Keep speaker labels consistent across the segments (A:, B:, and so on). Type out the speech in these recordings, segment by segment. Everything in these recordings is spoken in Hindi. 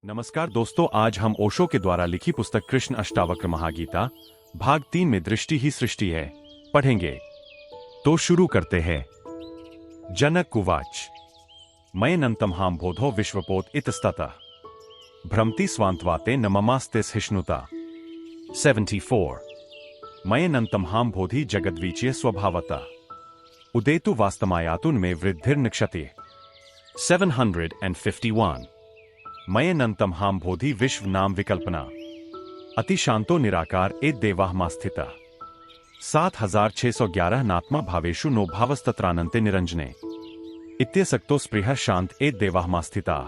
A: नमस्कार दोस्तों, आज हम ओशो के द्वारा लिखी पुस्तक कृष्ण अष्टावक्र महागीता भाग 3 में दृष्टि ही सृष्टि है पढ़ेंगे। तो शुरू करते हैं। जनक उवाच मय्यनन्तं हां बोधो विश्वपोत इतस्ततः भ्रमति स्वान्त्वाते न ममास्ते सहिष्णुता। 74 मय्यनन्तं हां बोधि जगद्वीच्य स्वभावतः उदेतु वास्तमायातुन में वृद्धिर्नक्षते। 751 मय्यनन्तं हां बोधि विश्व नाम विकल्पना अति शांतो निराकार ए देवाहमा स्थितः। 7611 नात्मा भावेषु नो भावस्तत्रानन्ते निरंजने इत्यसक्तो स्पृह शांत ए देवाहमा स्थिताः।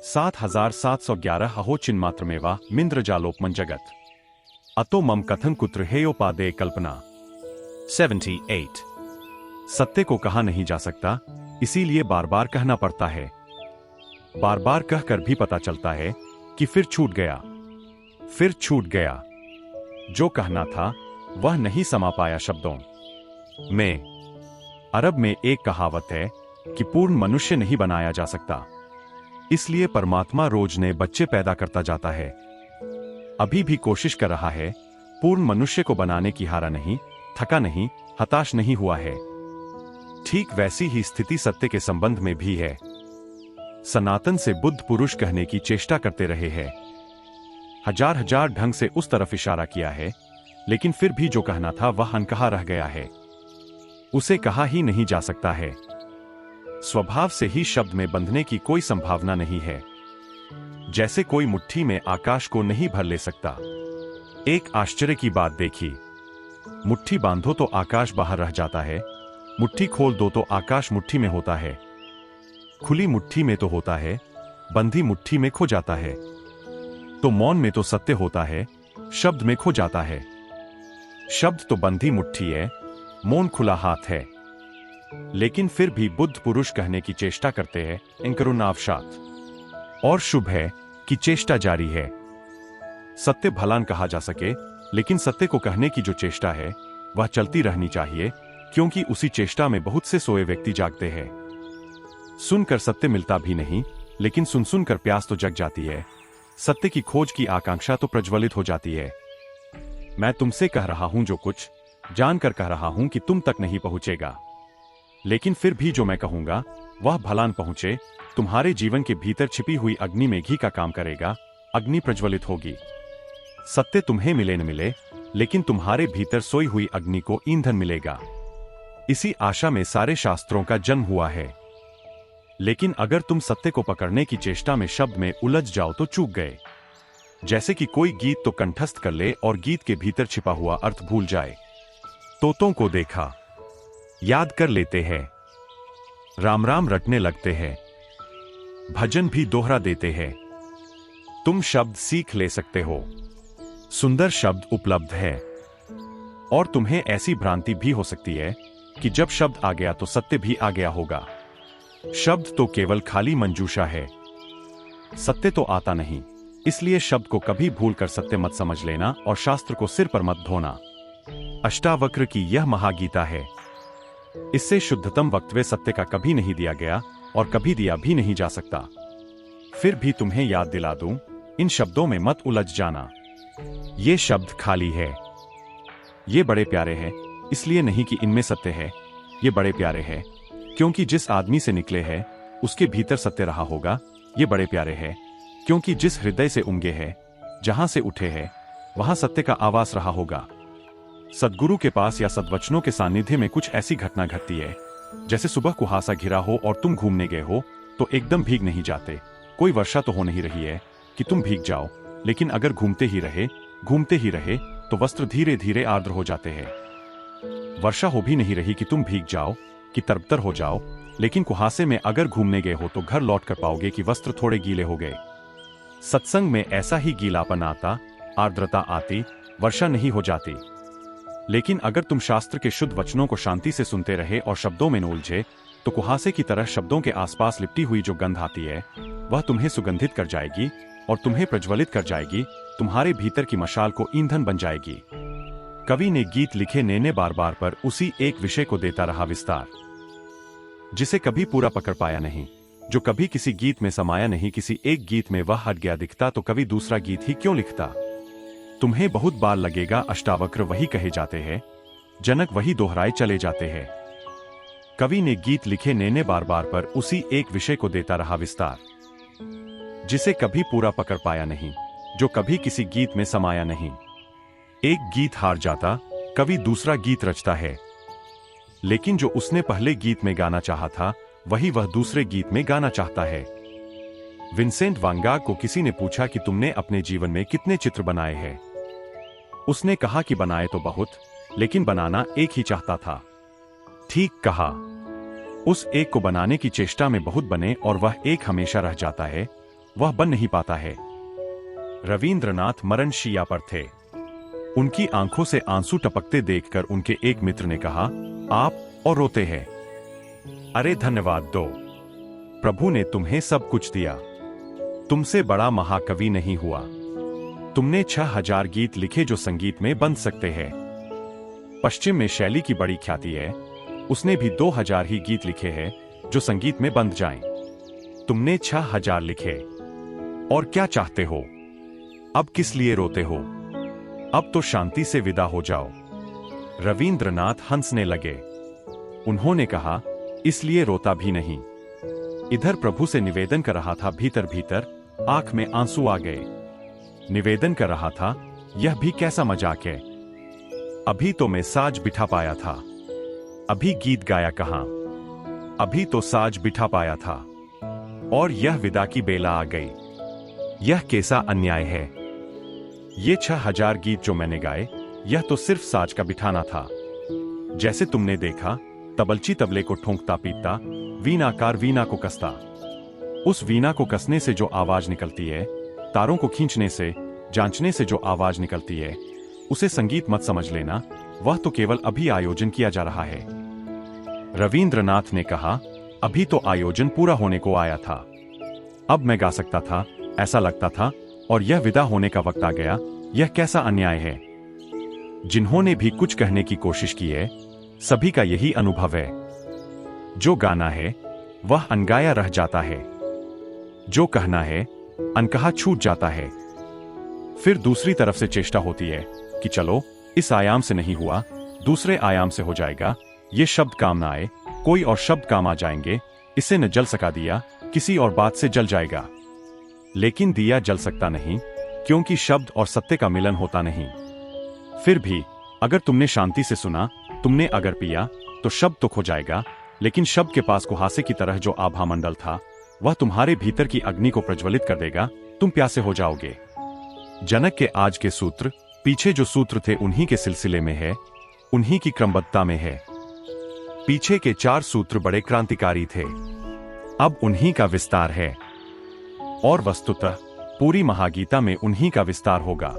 A: 7711 अहो चिन्मात्रमेवा मिन्द्रजालोपमं जगत् अतो मम कथन कुत्र हेयोपादेय कल्पना। 78 सत्य को कहा नहीं जा सकता, इसीलिए बार बार कहना पड़ता है। बार बार कहकर भी पता चलता है कि फिर छूट गया। जो कहना था वह नहीं समा पाया शब्दों में। अरब में एक कहावत है कि पूर्ण मनुष्य नहीं बनाया जा सकता, इसलिए परमात्मा रोज नए बच्चे पैदा करता जाता है। अभी भी कोशिश कर रहा है, पूर्ण मनुष्य को बनाने की हारा नहीं, थका नहीं, हताश नहीं हुआ है। ठीक वैसी ही स्थिति सत्य के संबंध में भी है। सनातन से बुद्ध पुरुष कहने की चेष्टा करते रहे हैं, हजार ढंग से उस तरफ इशारा किया है, लेकिन फिर भी जो कहना था वह अनकहा रह गया है। उसे कहा ही नहीं जा सकता है। स्वभाव से ही शब्द में बंधने की कोई संभावना नहीं है। जैसे कोई मुट्ठी में आकाश को नहीं भर ले सकता। एक आश्चर्य की बात देखी, मुट्ठी बांधो तो आकाश बाहर रह जाता है, मुट्ठी खोल दो तो आकाश मुट्ठी में होता है। खुली मुट्ठी में तो होता है, बंधी मुट्ठी में खो जाता है। तो मौन में तो सत्य होता है, शब्द में खो जाता है। शब्द तो बंधी मुट्ठी है, मौन खुला हाथ है। लेकिन फिर भी बुद्ध पुरुष कहने की चेष्टा करते हैं, इंकरुनावशात। और शुभ है कि चेष्टा जारी है। सत्य भला न कहा जा सके, लेकिन सत्य को कहने की जो चेष्टा है वह चलती रहनी चाहिए, क्योंकि उसी चेष्टा में बहुत से सोए व्यक्ति जागते हैं। सुनकर सत्य मिलता भी नहीं, लेकिन सुन सुनकर प्यास तो जग जाती है। सत्य की खोज की आकांक्षा तो प्रज्वलित हो जाती है। मैं तुमसे कह रहा हूं जो कुछ, जानकर कह रहा हूं कि तुम तक नहीं पहुंचेगा, लेकिन फिर भी जो मैं कहूंगा वह भलान पहुंचे। तुम्हारे जीवन के भीतर छिपी हुई अग्नि में घी का काम करेगा, अग्नि प्रज्वलित होगी। सत्य तुम्हें मिले न मिले, लेकिन तुम्हारे भीतर सोई हुई अग्नि को ईंधन मिलेगा। इसी आशा में सारे शास्त्रों का जन्म हुआ है। लेकिन अगर तुम सत्य को पकड़ने की चेष्टा में शब्द में उलझ जाओ तो चूक गए। जैसे कि कोई गीत तो कंठस्थ कर ले और गीत के भीतर छिपा हुआ अर्थ भूल जाए। तोतों को देखा, याद कर लेते हैं, राम राम रटने लगते हैं, भजन भी दोहरा देते हैं। तुम शब्द सीख ले सकते हो, सुंदर शब्द उपलब्ध है। और तुम्हें ऐसी भ्रांति भी हो सकती है कि जब शब्द आ गया तो सत्य भी आ गया होगा। शब्द तो केवल खाली मंजूषा है, सत्य तो आता नहीं। इसलिए शब्द को कभी भूलकर सत्य मत समझ लेना और शास्त्र को सिर पर मत धोना। अष्टावक्र की यह महागीता है। इससे शुद्धतम वक्तव्य सत्य का कभी नहीं दिया गया और कभी दिया भी नहीं जा सकता। फिर भी तुम्हें याद दिला दूं, इन शब्दों में मत उलझ जाना। ये शब्द खाली है। ये बड़े प्यारे हैं, इसलिए नहीं कि इनमें सत्य है। ये बड़े प्यारे हैं क्योंकि जिस आदमी से निकले हैं उसके भीतर सत्य रहा होगा। ये बड़े प्यारे हैं क्योंकि जिस हृदय से उमगे हैं, जहां से उठे हैं, वहां सत्य का आवास रहा होगा। सद्गुरु के पास या सद्वचनों के सानिध्य में कुछ ऐसी घटना घटती है जैसे सुबह कुहासा घिरा हो और तुम घूमने गए हो तो एकदम भीग नहीं जाते। कोई वर्षा तो हो नहीं रही है कि तुम भीग जाओ, लेकिन अगर घूमते ही रहे तो वस्त्र धीरे धीरे आर्द्र हो जाते हैं। वर्षा हो भी नहीं रही कि तुम भीग जाओ, कि तरबतर हो जाओ, लेकिन कुहासे में अगर घूमने गए हो तो घर लौट कर पाओगे कि वस्त्र थोड़े गीले हो गए। सत्संग में ऐसा ही गीलापन आता, आर्द्रता आती, वर्षा नहीं हो जाती। लेकिन अगर तुम शास्त्र के शुद्ध वचनों को शांति से सुनते रहे और शब्दों में न उलझे, तो कुहासे की तरह शब्दों के आसपास लिपटी हुई जो गंध आती है वह तुम्हें सुगंधित कर जाएगी और तुम्हें प्रज्वलित कर जाएगी। तुम्हारे भीतर की मशाल को ईंधन बन जाएगी। कवि ने गीत लिखे नेने बार बार पर उसी एक विषय को देता रहा विस्तार, जिसे कभी पूरा पकड़ पाया नहीं। जो कभी किसी गीत में समाया नहीं, किसी एक गीत में वह हट गया दिखता तो कभी दूसरा गीत ही क्यों लिखता। तुम्हें बहुत बार लगेगा अष्टावक्र वही कहे जाते हैं, जनक वही दोहराए चले जाते हैं। कवि ने गीत लिखे नैने बार बार पर उसी एक विषय को देता रहा विस्तार, जिसे कभी पूरा पकड़ पाया नहीं, जो कभी किसी गीत में समाया नहीं। एक गीत हार जाता, कवि दूसरा गीत रचता है, लेकिन जो उसने पहले गीत में गाना चाहा था वही वह दूसरे गीत में गाना चाहता है। विंसेंट वैन गॉग को किसी ने पूछा कि तुमने अपने जीवन में कितने चित्र बनाए हैं। उसने कहा कि बनाए तो बहुत, लेकिन बनाना एक ही चाहता था। ठीक कहा, उस एक को बनाने की चेष्टा में बहुत बने और वह एक हमेशा रह जाता है, वह बन नहीं पाता है। रविंद्रनाथ मरणशैया पर थे। उनकी आंखों से आंसू टपकते देखकर उनके एक मित्र ने कहा, आप और रोते हैं। अरे धन्यवाद दो, प्रभु ने तुम्हें सब कुछ दिया। तुमसे बड़ा महाकवि नहीं हुआ। तुमने 6000 गीत लिखे जो संगीत में बन सकते हैं। पश्चिम में शैली की बड़ी ख्याति है, उसने भी 2000 ही गीत लिखे हैं जो संगीत में बंध जाएं। तुमने 6000 लिखे, और क्या चाहते हो? अब किस लिए रोते हो? अब तो शांति से विदा हो जाओ। रविंद्रनाथ हंसने लगे। उन्होंने कहा, इसलिए रोता भी नहीं। इधर प्रभु से निवेदन कर रहा था, भीतर भीतर आंख में आंसू आ गए। निवेदन कर रहा था, यह भी कैसा मजाक है। अभी तो मैं साज बिठा पाया था, अभी गीत गाया कहां। अभी तो साज बिठा पाया था और यह विदा की बेला आ गई। यह कैसा अन्याय है। ये 6000 गीत जो मैंने गाए, यह तो सिर्फ साज का बिठाना था। जैसे तुमने देखा, तबलची तबले को ठोंकता पीटता, वीणाकार वीणा को कसता। उस वीणा को कसने से जो आवाज निकलती है, तारों को खींचने से, जांचने से जो आवाज निकलती है, उसे संगीत मत समझ लेना, वह तो केवल अभी आयोजन किया जा रहा है। रविंद्रनाथ ने कहा, अभी तो आयोजन पूरा होने को आया था। अब मैं गा सकता था, ऐसा लगता था, और यह विदा होने का वक्त आ गया। यह कैसा अन्याय है। जिन्होंने भी कुछ कहने की कोशिश की है, सभी का यही अनुभव है। जो गाना है वह अनगाया रह जाता है, जो कहना है अनकहा छूट जाता है। फिर दूसरी तरफ से चेष्टा होती है कि चलो इस आयाम से नहीं हुआ, दूसरे आयाम से हो जाएगा। ये शब्द काम ना आए, कोई और शब्द काम आ जाएंगे। इससे न जल सका दिया, किसी और बात से जल जाएगा। लेकिन दिया जल सकता नहीं, क्योंकि शब्द और सत्य का मिलन होता नहीं। फिर भी अगर तुमने शांति से सुना, तुमने अगर पिया, तो शब्द तो खो जाएगा, लेकिन शब्द के पास कुहासे की तरह जो आभा मंडल था, वह तुम्हारे भीतर की अग्नि को प्रज्वलित कर देगा। तुम प्यासे हो जाओगे। जनक के आज के सूत्र, पीछे जो सूत्र थे उन्हीं के सिलसिले में है, उन्हीं की क्रमबद्धता में है। पीछे के 4 सूत्र बड़े क्रांतिकारी थे, अब उन्हीं का विस्तार है। और वस्तुतः पूरी महागीता में उन्हीं का विस्तार होगा।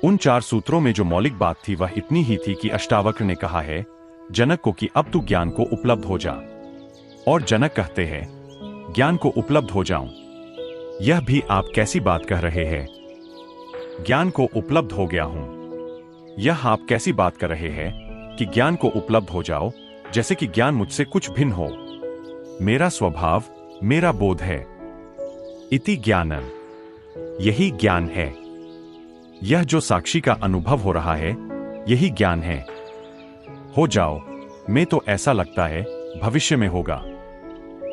A: उन 4 सूत्रों में जो मौलिक बात थी वह इतनी ही थी कि अष्टावक्र ने कहा है जनक को कि अब तू ज्ञान को उपलब्ध हो जा। और जनक कहते हैं, ज्ञान को उपलब्ध हो जाऊं। यह भी आप कैसी बात कह रहे हैं। ज्ञान को उपलब्ध हो गया हूं। यह आप कैसी बात कर रहे हैं कि ज्ञान को उपलब्ध हो जाओ, जैसे कि ज्ञान मुझसे कुछ भिन्न हो। मेरा स्वभाव, मेरा बोध है। इति ज्ञानम, यही ज्ञान है। यह जो साक्षी का अनुभव हो रहा है, यही ज्ञान है। हो जाओ, मैं तो ऐसा लगता है भविष्य में होगा।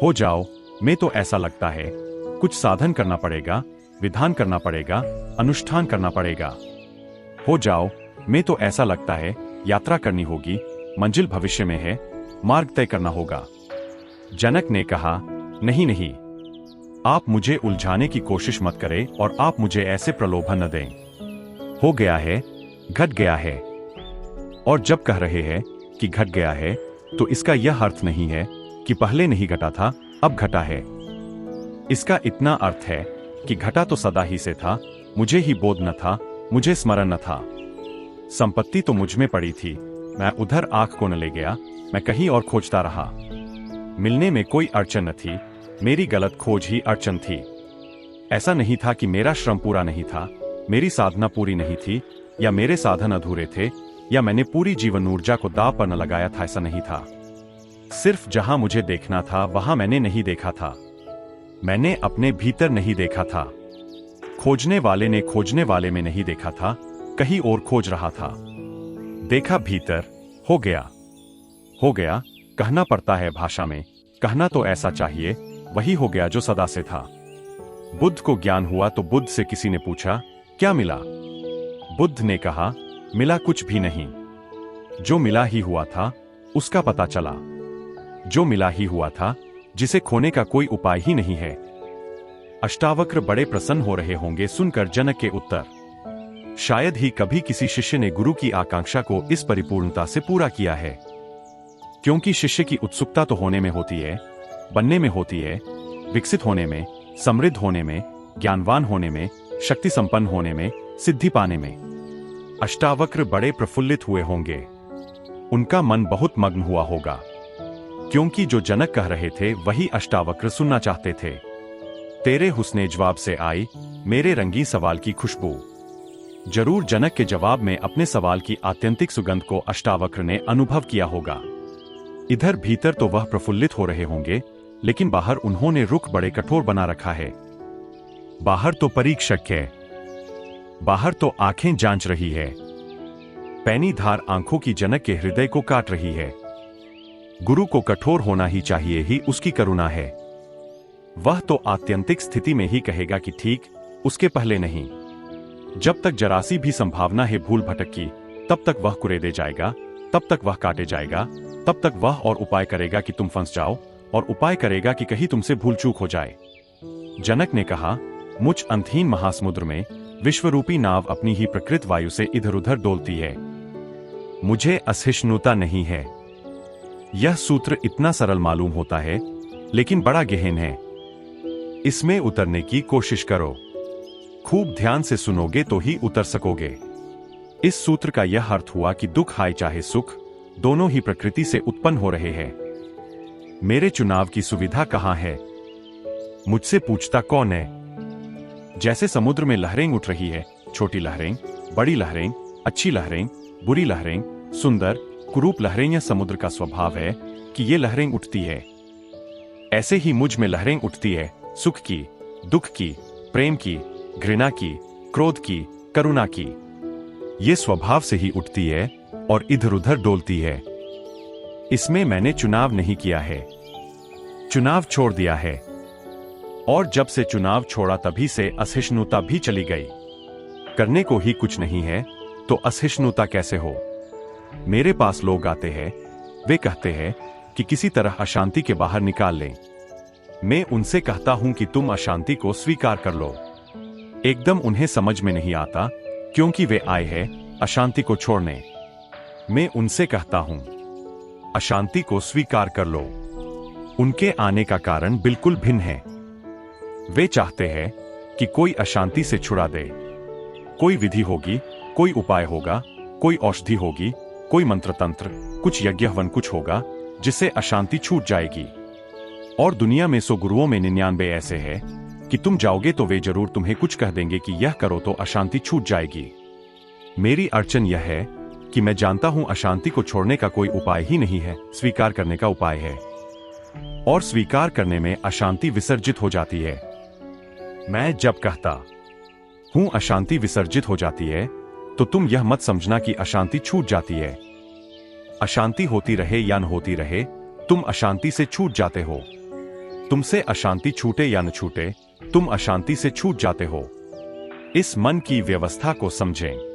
A: हो जाओ, मैं तो ऐसा लगता है कुछ साधन करना पड़ेगा, विधान करना पड़ेगा, अनुष्ठान करना पड़ेगा। हो जाओ, मैं तो ऐसा लगता है यात्रा करनी होगी, मंजिल भविष्य में है, मार्ग तय करना होगा। जनक ने कहा, नहीं नहीं, आप मुझे उलझाने की कोशिश मत करें और आप मुझे ऐसे प्रलोभन न दें। हो गया है, घट गया है। और जब कह रहे हैं कि घट गया है, तो इसका यह अर्थ नहीं है कि पहले नहीं घटा था, अब घटा है। इसका इतना अर्थ है कि घटा तो सदा ही से था, मुझे ही बोध न था, मुझे स्मरण न था। संपत्ति तो मुझ में पड़ी थी, मैं उधर आंख को न ले गया, मैं कहीं और खोजता रहा। मिलने में कोई अड़चन न थी, मेरी गलत खोज ही अड़चन थी। ऐसा नहीं था कि मेरा श्रम पूरा नहीं था, मेरी साधना पूरी नहीं थी, या मेरे साधन अधूरे थे, या मैंने पूरी जीवन ऊर्जा को दांव पर न लगाया था। ऐसा नहीं था। सिर्फ जहां मुझे देखना था वहां मैंने नहीं देखा था। मैंने अपने भीतर नहीं देखा था। खोजने वाले ने खोजने वाले में नहीं देखा था, कहीं और खोज रहा था। देखा भीतर, हो गया। हो गया कहना पड़ता है भाषा में, कहना तो ऐसा चाहिए, वही हो गया जो सदा से था। बुद्ध को ज्ञान हुआ तो बुद्ध से किसी ने पूछा, क्या मिला? बुद्ध ने कहा, मिला कुछ भी नहीं। जो मिला ही हुआ था उसका पता चला। जो मिला ही हुआ था, जिसे खोने का कोई उपाय ही नहीं है। अष्टावक्र बड़े प्रसन्न हो रहे होंगे सुनकर जनक के उत्तर। शायद ही कभी किसी शिष्य ने गुरु की आकांक्षा को इस परिपूर्णता से पूरा किया है। क्योंकि शिष्य की उत्सुकता तो होने में होती है, बनने में होती है, विकसित होने में, समृद्ध होने में, ज्ञानवान होने में, शक्ति संपन्न होने में, सिद्धि पाने में। अष्टावक्र बड़े प्रफुल्लित हुए होंगे। उनका मन बहुत मग्न हुआ होगा, क्योंकि जो जनक कह रहे थे वही अष्टावक्र सुनना चाहते थे। तेरे हुस्ने जवाब से आई मेरे रंगी सवाल की खुशबू। जरूर जनक के जवाब में अपने सवाल की आत्यंतिक सुगंध को अष्टावक्र ने अनुभव किया होगा। इधर भीतर तो वह प्रफुल्लित हो रहे होंगे, लेकिन बाहर उन्होंने रुख बड़े कठोर बना रखा है। बाहर तो परीक्षक है, बाहर तो आंखें जांच रही है। पैनी धार आंखों की जनक के हृदय को काट रही है। गुरु को कठोर होना ही चाहिए, ही उसकी करुणा है। वह तो आत्यंतिक स्थिति में ही कहेगा कि ठीक, उसके पहले नहीं। जब तक जरासी भी संभावना है भूल भटक की, तब तक वह कुरेदे जाएगा, तब तक वह काटे जाएगा, तब तक वह और उपाय करेगा कि तुम फंस जाओ, और उपाय करेगा कि कहीं तुमसे भूल चूक हो जाए। जनक ने कहा, मुझ अंतहीन महासमुद्र में विश्वरूपी नाव अपनी ही प्रकृत वायु से इधर उधर डोलती है। मुझे असहिष्णुता नहीं है। यह सूत्र इतना सरल मालूम होता है, लेकिन बड़ा गहन है। इसमें उतरने की कोशिश करो। खूब ध्यान से सुनोगे तो ही उतर सकोगे। इस सूत्र का यह अर्थ हुआ कि दुख आए चाहे सुख, दोनों ही प्रकृति से उत्पन्न हो रहे हैं। मेरे चुनाव की सुविधा कहां है? मुझसे पूछता कौन है? जैसे समुद्र में लहरें उठ रही है, छोटी लहरें, बड़ी लहरें, अच्छी लहरें, बुरी लहरें, सुंदर कुरूप लहरें, यह समुद्र का स्वभाव है कि ये लहरें उठती है। ऐसे ही मुझ में लहरें उठती है, सुख की, दुख की, प्रेम की, घृणा की, क्रोध की, करुणा की। ये स्वभाव से ही उठती है और इधर उधर डोलती है। इसमें मैंने चुनाव नहीं किया है, चुनाव छोड़ दिया है। और जब से चुनाव छोड़ा तभी से असहिष्णुता भी चली गई। करने को ही कुछ नहीं है तो असहिष्णुता कैसे हो? मेरे पास लोग आते हैं, वे कहते हैं कि किसी तरह अशांति के बाहर निकाल लें। मैं उनसे कहता हूं कि तुम अशांति को स्वीकार कर लो। एकदम उन्हें समझ में नहीं आता, क्योंकि वे आए हैं अशांति को छोड़ने। मैं उनसे कहता हूं, अशांति को स्वीकार कर लो। उनके आने का कारण बिल्कुल भिन्न है। वे चाहते हैं कि कोई अशांति से छुड़ा दे। कोई विधि होगी, कोई उपाय होगा, कोई औषधि होगी, कोई मंत्र तंत्र, कुछ यज्ञ हवन कुछ होगा जिससे अशांति छूट जाएगी। और दुनिया में 100 गुरुओं में 99 ऐसे हैं कि तुम जाओगे तो वे जरूर तुम्हें कुछ कह देंगे कि यह करो तो अशांति छूट जाएगी। मेरी अड़चन यह है कि मैं जानता हूं अशांति को छोड़ने का कोई उपाय ही नहीं है, स्वीकार करने का उपाय है। और स्वीकार करने में अशांति विसर्जित हो जाती है। मैं जब कहता हूं अशांति विसर्जित हो जाती है, तो तुम यह मत समझना कि अशांति छूट जाती है। अशांति होती रहे या न होती रहे, तुम अशांति से छूट जाते हो। तुमसे अशांति छूटे या न छूटे, तुम अशांति से छूट जाते हो। इस मन की व्यवस्था को समझें।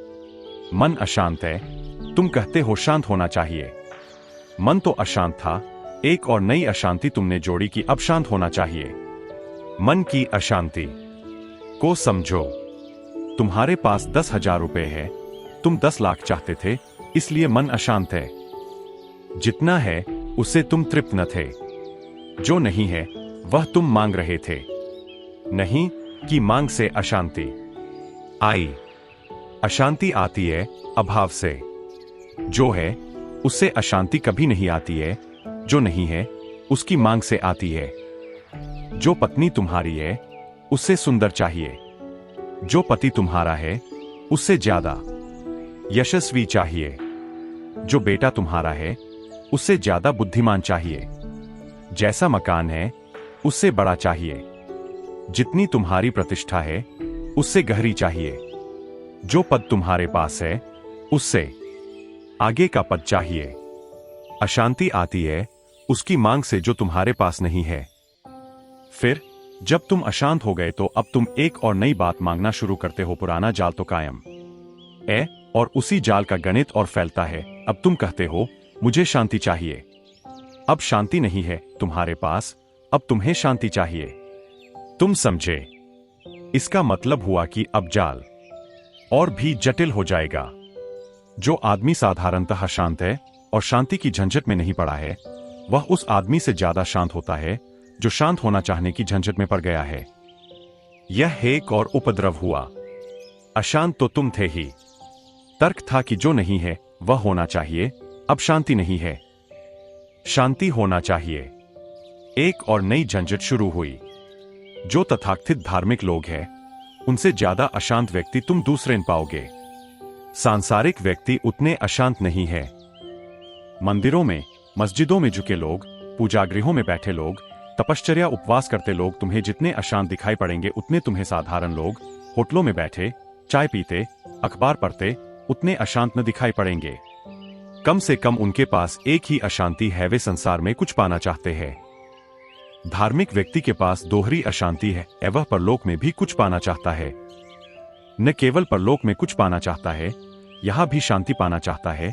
A: मन अशांत है, तुम कहते हो शांत होना चाहिए। मन तो अशांत था, एक और नई अशांति तुमने जोड़ी कि अब शांत होना चाहिए। मन की अशांति को समझो। तुम्हारे पास 10,000 रुपए है, तुम 10 लाख चाहते थे, इसलिए मन अशांत है। जितना है उससे तुम तृप्त न थे। जो नहीं है वह तुम मांग रहे थे। नहीं कि मांग से अशांति आई। अशांति आती है अभाव से। जो है उससे अशांति कभी नहीं आती है, जो नहीं है उसकी मांग से आती है। जो पत्नी तुम्हारी है उससे सुंदर चाहिए। जो पति तुम्हारा है उससे ज्यादा यशस्वी चाहिए। जो बेटा तुम्हारा है उससे ज्यादा बुद्धिमान चाहिए। जैसा मकान है उससे बड़ा चाहिए। जितनी तुम्हारी प्रतिष्ठा है उससे गहरी चाहिए। जो पद तुम्हारे पास है उससे आगे का पद चाहिए। अशांति आती है उसकी मांग से जो तुम्हारे पास नहीं है। फिर जब तुम अशांत हो गए तो अब तुम एक और नई बात मांगना शुरू करते हो। पुराना जाल तो कायम है और उसी जाल का गणित और फैलता है। अब तुम कहते हो मुझे शांति चाहिए। अब शांति नहीं है तुम्हारे पास, अब तुम्हें शांति चाहिए। तुम समझे? इसका मतलब हुआ कि अब जाल और भी जटिल हो जाएगा। जो आदमी साधारणतः शांत है और शांति की झंझट में नहीं पड़ा है, वह उस आदमी से ज्यादा शांत होता है जो शांत होना चाहने की झंझट में पड़ गया है। यह एक और उपद्रव हुआ। अशांत तो तुम थे ही। तर्क था कि जो नहीं है वह होना चाहिए। अब शांति नहीं है, शांति होना चाहिए। एक और नई झंझट शुरू हुई। जो तथाकथित धार्मिक लोग हैं उनसे ज्यादा अशांत व्यक्ति तुम दूसरे न पाओगे। सांसारिक व्यक्ति उतने अशांत नहीं है। मंदिरों में, मस्जिदों में झुके लोग, पूजागृहों में बैठे लोग, तपश्चर्या उपवास करते लोग तुम्हें जितने अशांत दिखाई पड़ेंगे उतने तुम्हें साधारण लोग होटलों में बैठे चाय पीते अखबार पढ़ते उतने अशांत न दिखाई पड़ेंगे। कम से कम उनके पास एक ही अशांति है, वे संसार में कुछ पाना चाहते हैं। धार्मिक व्यक्ति के पास दोहरी अशांति है, वह परलोक में भी कुछ पाना चाहता है। न केवल परलोक में कुछ पाना चाहता है, यहां भी शांति पाना चाहता है,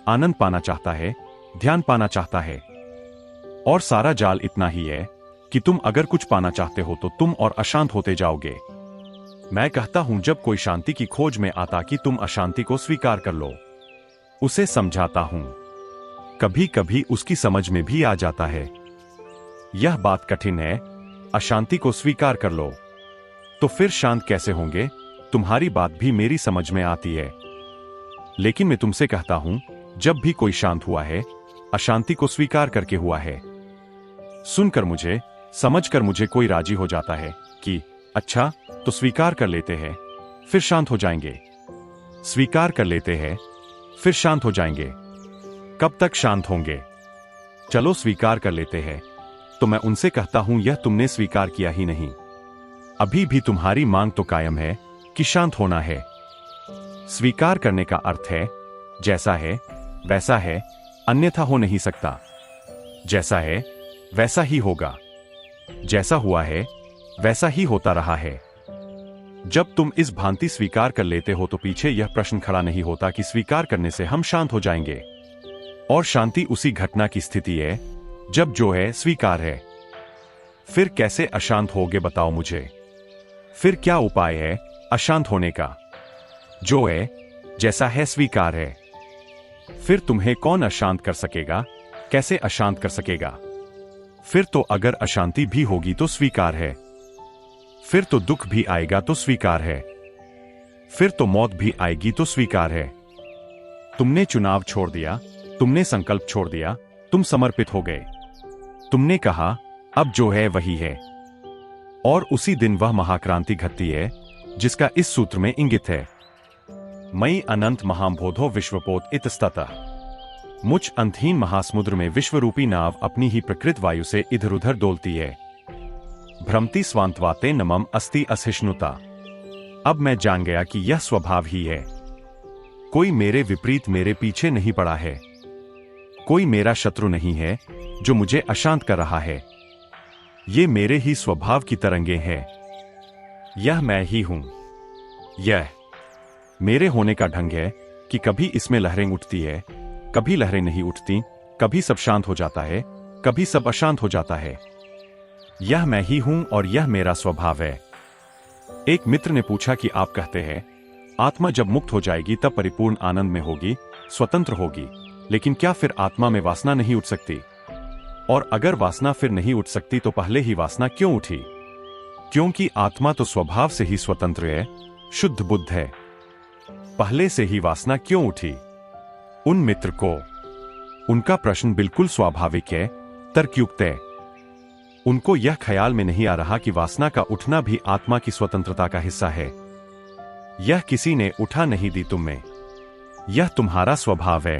A: आनंद पाना चाहता है, ध्यान पाना चाहता है। और सारा जाल इतना ही है कि तुम अगर कुछ पाना चाहते हो तो तुम और अशांत होते जाओगे। मैं कहता हूं जब कोई शांति की खोज में आता कि तुम अशांति को स्वीकार कर लो। उसे समझाता हूं, कभी कभी उसकी समझ में भी आ जाता है। यह बात कठिन है, अशांति को स्वीकार कर लो। तो फिर शांत कैसे होंगे? तुम्हारी बात भी मेरी समझ में आती है, लेकिन मैं तुमसे कहता हूं जब भी कोई शांत हुआ है अशांति को स्वीकार करके हुआ है। सुनकर मुझे, समझकर मुझे कोई राजी हो जाता है कि अच्छा तो स्वीकार कर लेते हैं, फिर शांत हो जाएंगे। स्वीकार कर लेते हैं फिर शांत हो जाएंगे। कब तक शांत होंगे? चलो स्वीकार कर लेते हैं। तो मैं उनसे कहता हूं यह तुमने स्वीकार किया ही नहीं। अभी भी तुम्हारी मांग तो कायम है कि शांत होना है। स्वीकार करने का अर्थ है जैसा है वैसा है, अन्यथा हो नहीं सकता। जैसा है वैसा ही होगा, जैसा हुआ है वैसा ही होता रहा है। जब तुम इस भांति स्वीकार कर लेते हो तो पीछे यह प्रश्न खड़ा नहीं होता कि स्वीकार करने से हम शांत हो जाएंगे। और शांति उसी घटना की स्थिति है जब जो है स्वीकार है। फिर कैसे अशांत होगे बताओ मुझे? फिर क्या उपाय है अशांत होने का? जो है जैसा है स्वीकार है। फिर तुम्हें कौन अशांत कर सकेगा? कैसे अशांत कर सकेगा? फिर तो अगर अशांति भी होगी तो स्वीकार है। फिर तो दुख भी आएगा तो स्वीकार है। फिर तो मौत भी आएगी तो स्वीकार है। तुमने चुनाव छोड़ दिया, तुमने संकल्प छोड़ दिया, तुम समर्पित हो गए। तुमने कहा अब जो है वही है। और उसी दिन वह महाक्रांति घटती है जिसका इस सूत्र में इंगित है। मई अनंत महाम्भोधो विश्वपोत इतस्ततः। मुझ अंतहीन महासमुद्र में विश्वरूपी नाव अपनी ही प्रकृत वायु से इधर उधर डोलती है। भ्रमति स्वांतवाते नमम अस्ति असहिष्णुता। अब मैं जान गया कि यह स्वभाव ही है। कोई मेरे विपरीत मेरे पीछे नहीं पड़ा है। कोई मेरा शत्रु नहीं है जो मुझे अशांत कर रहा है। ये मेरे ही स्वभाव की तरंगे हैं। यह मैं ही हूं। यह मेरे होने का ढंग है कि कभी इसमें लहरें उठती है, कभी लहरें नहीं उठती, कभी सब शांत हो जाता है, कभी सब अशांत हो जाता है। यह मैं ही हूं और यह मेरा स्वभाव है। एक मित्र ने पूछा कि आप कहते हैं आत्मा जब मुक्त हो जाएगी तब परिपूर्ण आनंद में होगी, स्वतंत्र होगी, लेकिन क्या फिर आत्मा में वासना नहीं उठ सकती? और अगर वासना फिर नहीं उठ सकती तो पहले ही वासना क्यों उठी? क्योंकि आत्मा तो स्वभाव से ही स्वतंत्र है, शुद्ध बुद्ध है। पहले से ही वासना क्यों उठी? उन मित्र को उनका प्रश्न बिल्कुल स्वाभाविक है, तर्कयुक्त है। उनको यह ख्याल में नहीं आ रहा कि वासना का उठना भी आत्मा की स्वतंत्रता का हिस्सा है। यह किसी ने उठा नहीं दी तुम में, यह तुम्हारा स्वभाव है।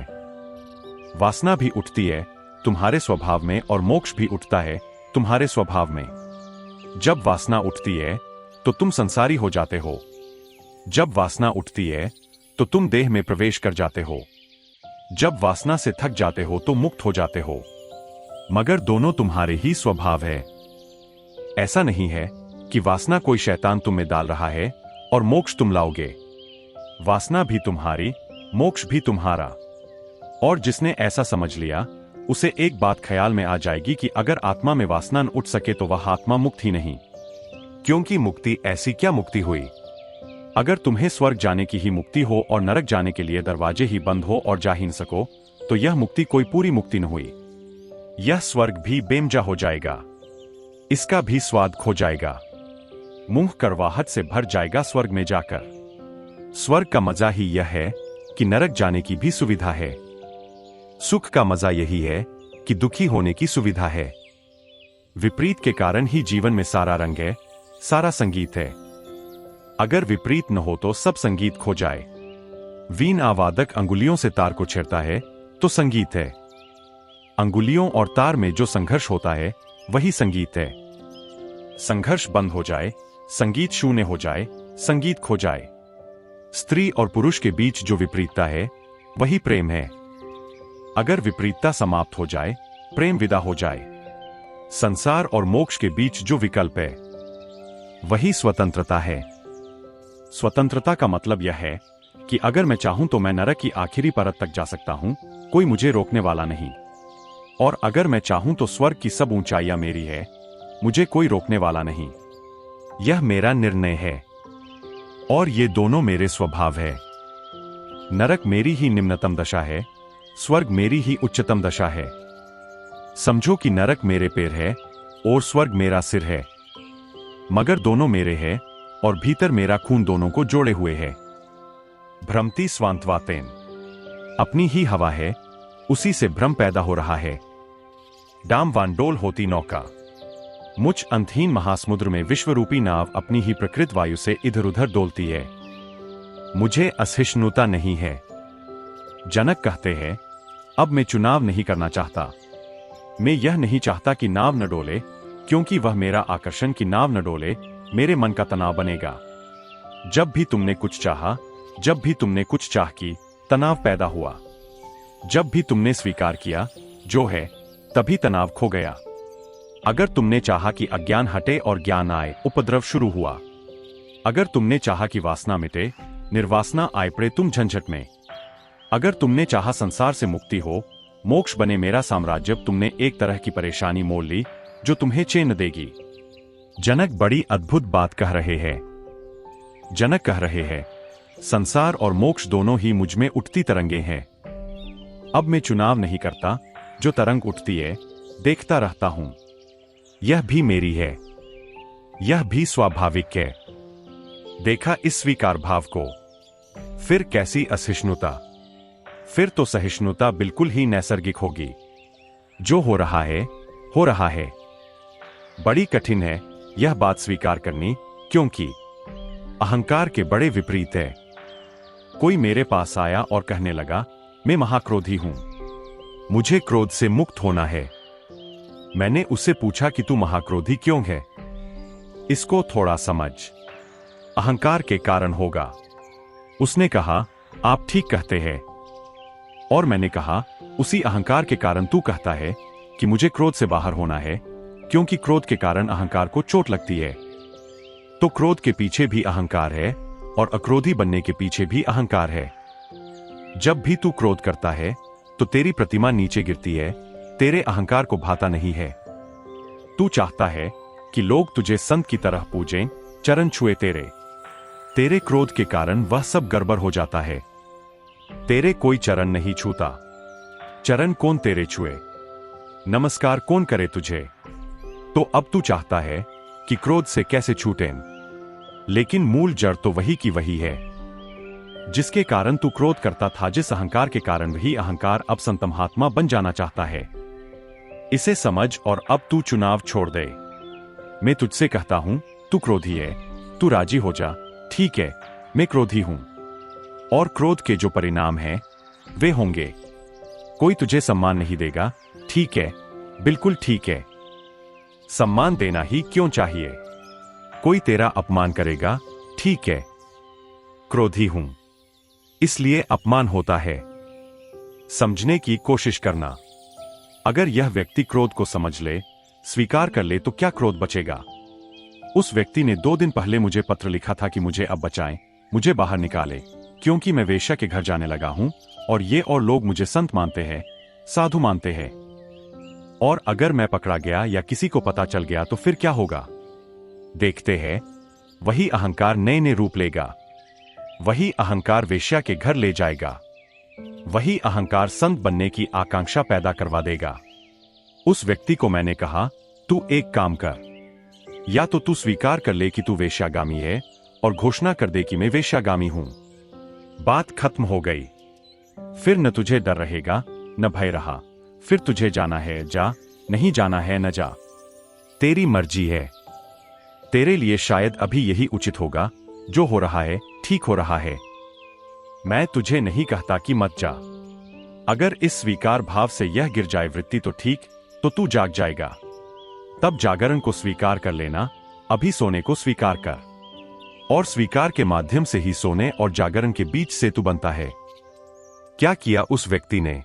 A: वासना भी उठती है तुम्हारे स्वभाव में और मोक्ष भी उठता है तुम्हारे स्वभाव में। जब वासना उठती है तो तुम संसारी हो जाते हो। जब वासना उठती है तो तुम देह में प्रवेश कर जाते हो। जब वासना से थक जाते हो तो मुक्त हो जाते हो। मगर दोनों तुम्हारे ही स्वभाव है। ऐसा नहीं है कि वासना कोई शैतान तुम में डाल रहा है और मोक्ष तुम लाओगे। वासना भी तुम्हारी, मोक्ष भी तुम्हारा। और जिसने ऐसा समझ लिया उसे एक बात ख्याल में आ जाएगी कि अगर आत्मा में वासना न उठ सके तो वह आत्मा मुक्त ही नहीं। क्योंकि मुक्ति ऐसी क्या मुक्ति हुई? अगर तुम्हें स्वर्ग जाने की ही मुक्ति हो और नरक जाने के लिए दरवाजे ही बंद हो और जा ही न सको तो यह मुक्ति कोई पूरी मुक्ति न हुई। यह स्वर्ग भी बेमजा हो जाएगा, इसका भी स्वाद खो जाएगा, मुंह करवाहट से भर जाएगा स्वर्ग में जाकर। स्वर्ग का मजा ही यह है कि नरक जाने की भी सुविधा है। सुख का मजा यही है कि दुखी होने की सुविधा है। विपरीत के कारण ही जीवन में सारा रंग है, सारा संगीत है। अगर विपरीत न हो तो सब संगीत खो जाए। वीणा आवादक अंगुलियों से तार को छेड़ता है तो संगीत है। अंगुलियों और तार में जो संघर्ष होता है वही संगीत है। संघर्ष बंद हो जाए, संगीत शून्य हो जाए, संगीत खो जाए। स्त्री और पुरुष के बीच जो विपरीतता है वही प्रेम है। अगर विपरीतता समाप्त हो जाए, प्रेम विदा हो जाए। संसार और मोक्ष के बीच जो विकल्प है वही स्वतंत्रता है। स्वतंत्रता का मतलब यह है कि अगर मैं चाहूं तो मैं नरक की आखिरी परत तक जा सकता हूं, कोई मुझे रोकने वाला नहीं। और अगर मैं चाहूं तो स्वर्ग की सब ऊंचाइयां मेरी है, मुझे कोई रोकने वाला नहीं। यह मेरा निर्णय है और ये दोनों मेरे स्वभाव है। नरक मेरी ही निम्नतम दशा है, स्वर्ग मेरी ही उच्चतम दशा है। समझो कि नरक मेरे पैर है और स्वर्ग मेरा सिर है। मगर दोनों मेरे हैं और भीतर मेरा खून दोनों को जोड़े हुए है। भ्रमती स्वांतवातेन, अपनी ही हवा है, उसी से भ्रम पैदा हो रहा है। डाम वांडोल होती नौका, मुझ अंतहीन महासमुद्र में विश्वरूपी नाव अपनी ही प्रकृत वायु से इधर उधर डोलती है। मुझे असहिष्णुता नहीं है। जनक कहते हैं, अब मैं चुनाव नहीं करना चाहता। मैं यह नहीं चाहता कि नाव न डोले, क्योंकि वह मेरा आकर्षण कि नाव न डोले मेरे मन का तनाव बनेगा। जब भी तुमने कुछ चाहा, जब भी तुमने कुछ चाह की, तनाव पैदा हुआ। जब भी तुमने स्वीकार किया जो है, तभी तनाव खो गया। अगर तुमने चाहा कि अज्ञान हटे और ज्ञान आए, उपद्रव शुरू हुआ। अगर तुमने चाहा कि वासना मिटे, निर्वासना आए पड़े तुम झंझट में। अगर तुमने चाहा संसार से मुक्ति हो, मोक्ष बने मेरा साम्राज्य, तुमने एक तरह की परेशानी मोल ली जो तुम्हें चैन देगी। जनक बड़ी अद्भुत बात कह रहे हैं। जनक कह रहे हैं, संसार और मोक्ष दोनों ही मुझ में उठती तरंगे हैं। अब मैं चुनाव नहीं करता, जो तरंग उठती है देखता रहता हूं। यह भी मेरी है, यह भी स्वाभाविक है। देखा इस स्वीकार भाव को। फिर कैसी असहिष्णुता, फिर तो सहिष्णुता बिल्कुल ही नैसर्गिक होगी। जो हो रहा है, हो रहा है। बड़ी कठिन है यह बात स्वीकार करनी, क्योंकि अहंकार के बड़े विपरीत है। कोई मेरे पास आया और कहने लगा, मैं महाक्रोधी हूं, मुझे क्रोध से मुक्त होना है। मैंने उससे पूछा कि तू महाक्रोधी क्यों है? इसको थोड़ा समझ, अहंकार के कारण होगा। उसने कहा, आप ठीक कहते हैं। और मैंने कहा, उसी अहंकार के कारण तू कहता है कि मुझे क्रोध से बाहर होना है, क्योंकि क्रोध के कारण अहंकार को चोट लगती है। तो क्रोध के पीछे भी अहंकार है और अक्रोधी बनने के पीछे भी अहंकार है। जब भी तू क्रोध करता है तो तेरी प्रतिमा नीचे गिरती है, तेरे अहंकार को भाता नहीं है। तू चाहता है कि लोग तुझे संत की तरह पूजें, चरण छुए तेरे क्रोध के कारण वह सब गड़बड़ हो जाता है। तेरे कोई चरण नहीं छूता। चरण कौन तेरे छुए? नमस्कार कौन करे तुझे? तो अब तू चाहता है कि क्रोध से कैसे छूटें, लेकिन मूल जड़ तो वही की वही है जिसके कारण तू क्रोध करता था। जिस अहंकार के कारण वही अहंकार अब संतमहात्मा बन जाना चाहता है। इसे समझ और अब तू चुनाव छोड़ दे। मैं तुझसे कहता हूं, तू क्रोधी है, तू राजी हो जा। ठीक है, मैं क्रोधी हूं और क्रोध के जो परिणाम हैं वे होंगे। कोई तुझे सम्मान नहीं देगा। ठीक है, बिल्कुल ठीक है। सम्मान देना ही क्यों चाहिए? कोई तेरा अपमान करेगा, ठीक है। क्रोधी हूं, इसलिए अपमान होता है। समझने की कोशिश करना। अगर यह व्यक्ति क्रोध को समझ ले, स्वीकार कर ले, तो क्या क्रोध बचेगा? उस व्यक्ति ने 2 दिन पहले मुझे पत्र लिखा था कि मुझे अब बचाएं, मुझे बाहर निकाले, क्योंकि मैं वेश्या के घर जाने लगा हूं और ये और लोग मुझे संत मानते हैं, साधु मानते हैं। और अगर मैं पकड़ा गया या किसी को पता चल गया तो फिर क्या होगा? देखते हैं, वही अहंकार नए नए रूप लेगा। वही अहंकार वेश्या के घर ले जाएगा। वही अहंकार संत बनने की आकांक्षा पैदा करवा देगा। उस व्यक्ति को मैंने कहा, तू एक काम कर, या तो तू स्वीकार कर ले कि तू वेश्यागामी है और घोषणा कर दे कि मैं वेश्यागामी हूं। बात खत्म हो गई। फिर न तुझे डर रहेगा, न भय रहा। फिर तुझे जाना है जा, नहीं जाना है न जा। तेरी मर्जी है। तेरे लिए शायद अभी यही उचित होगा। जो हो रहा है ठीक हो रहा है। मैं तुझे नहीं कहता कि मत जा। अगर इस स्वीकार भाव से यह गिर जाए वृत्ति तो ठीक, तो तू जाग जाएगा। तब जागरण को स्वीकार कर लेना। अभी सोने को स्वीकार कर, और स्वीकार के माध्यम से ही सोने और जागरण के बीच सेतु बनता है। क्या किया उस व्यक्ति ने?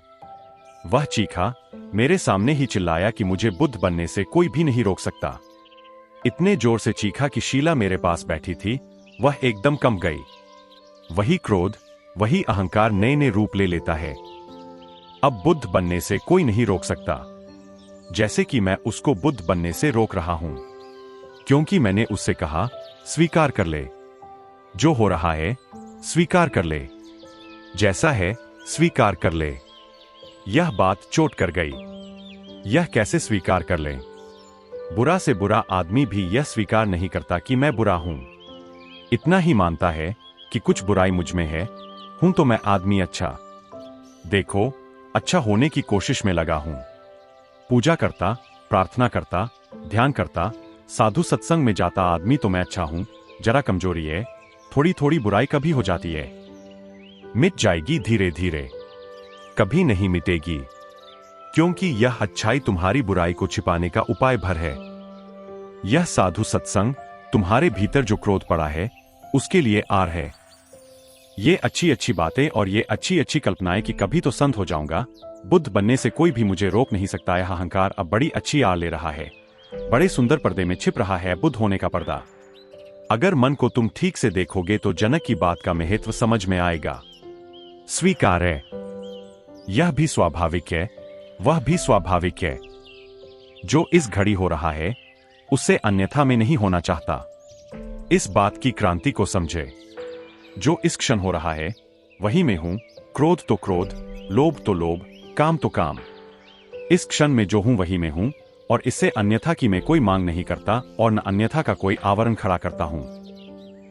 A: वह चीखा, मेरे सामने ही चिल्लाया कि मुझे बुद्ध बनने से कोई भी नहीं रोक सकता। इतने जोर से चीखा कि शीला मेरे पास बैठी थी, वह एकदम कंप गई। वही क्रोध, वही अहंकार नए नए रूप ले लेता है। अब बुद्ध बनने से कोई नहीं रोक सकता, जैसे कि मैं उसको बुद्ध बनने से रोक रहा हूं, क्योंकि मैंने उससे कहा, स्वीकार कर ले। जो हो रहा है स्वीकार कर ले। जैसा है स्वीकार कर ले। यह बात चोट कर गई। यह कैसे स्वीकार कर ले? बुरा से बुरा आदमी भी यह स्वीकार नहीं करता कि मैं बुरा हूं। इतना ही मानता है कि कुछ बुराई मुझ में है, हूं तो मैं आदमी अच्छा। देखो, अच्छा होने की कोशिश में लगा हूं। पूजा करता, प्रार्थना करता, ध्यान करता, साधु सत्संग में जाता आदमी तो मैं अच्छा हूं। जरा कमजोरी है, थोड़ी थोड़ी बुराई कभी हो जाती है। मिट जाएगी धीरे धीरे, कभी नहीं मिटेगी, क्योंकि यह अच्छाई तुम्हारी बुराई को छिपाने का उपाय भर है। यह साधु सत्संग तुम्हारे भीतर जो क्रोध पड़ा है उसके लिए आर है। ये अच्छी अच्छी बातें और ये अच्छी अच्छी कल्पनाएं कि कभी तो संत हो जाऊंगा, बुद्ध बनने से कोई भी मुझे रोक नहीं सकता। यह अहंकार अब बड़ी अच्छी आर ले रहा है। बड़े सुंदर पर्दे में छिप रहा है बुद्ध होने का पर्दा। अगर मन को तुम ठीक से देखोगे तो जनक की बात का महत्व समझ में आएगा। स्वीकार है, यह भी स्वाभाविक है, वह भी स्वाभाविक है। जो इस घड़ी हो रहा है उससे अन्यथा में नहीं होना चाहता। इस बात की क्रांति को समझे। जो इस क्षण हो रहा है वही मैं हूं। क्रोध तो क्रोध, लोभ तो लोभ, काम तो काम। इस क्षण में जो हूं वही मैं हूं, और इससे अन्यथा की मैं कोई मांग नहीं करता और न अन्यथा का कोई आवरण खड़ा करता हूं।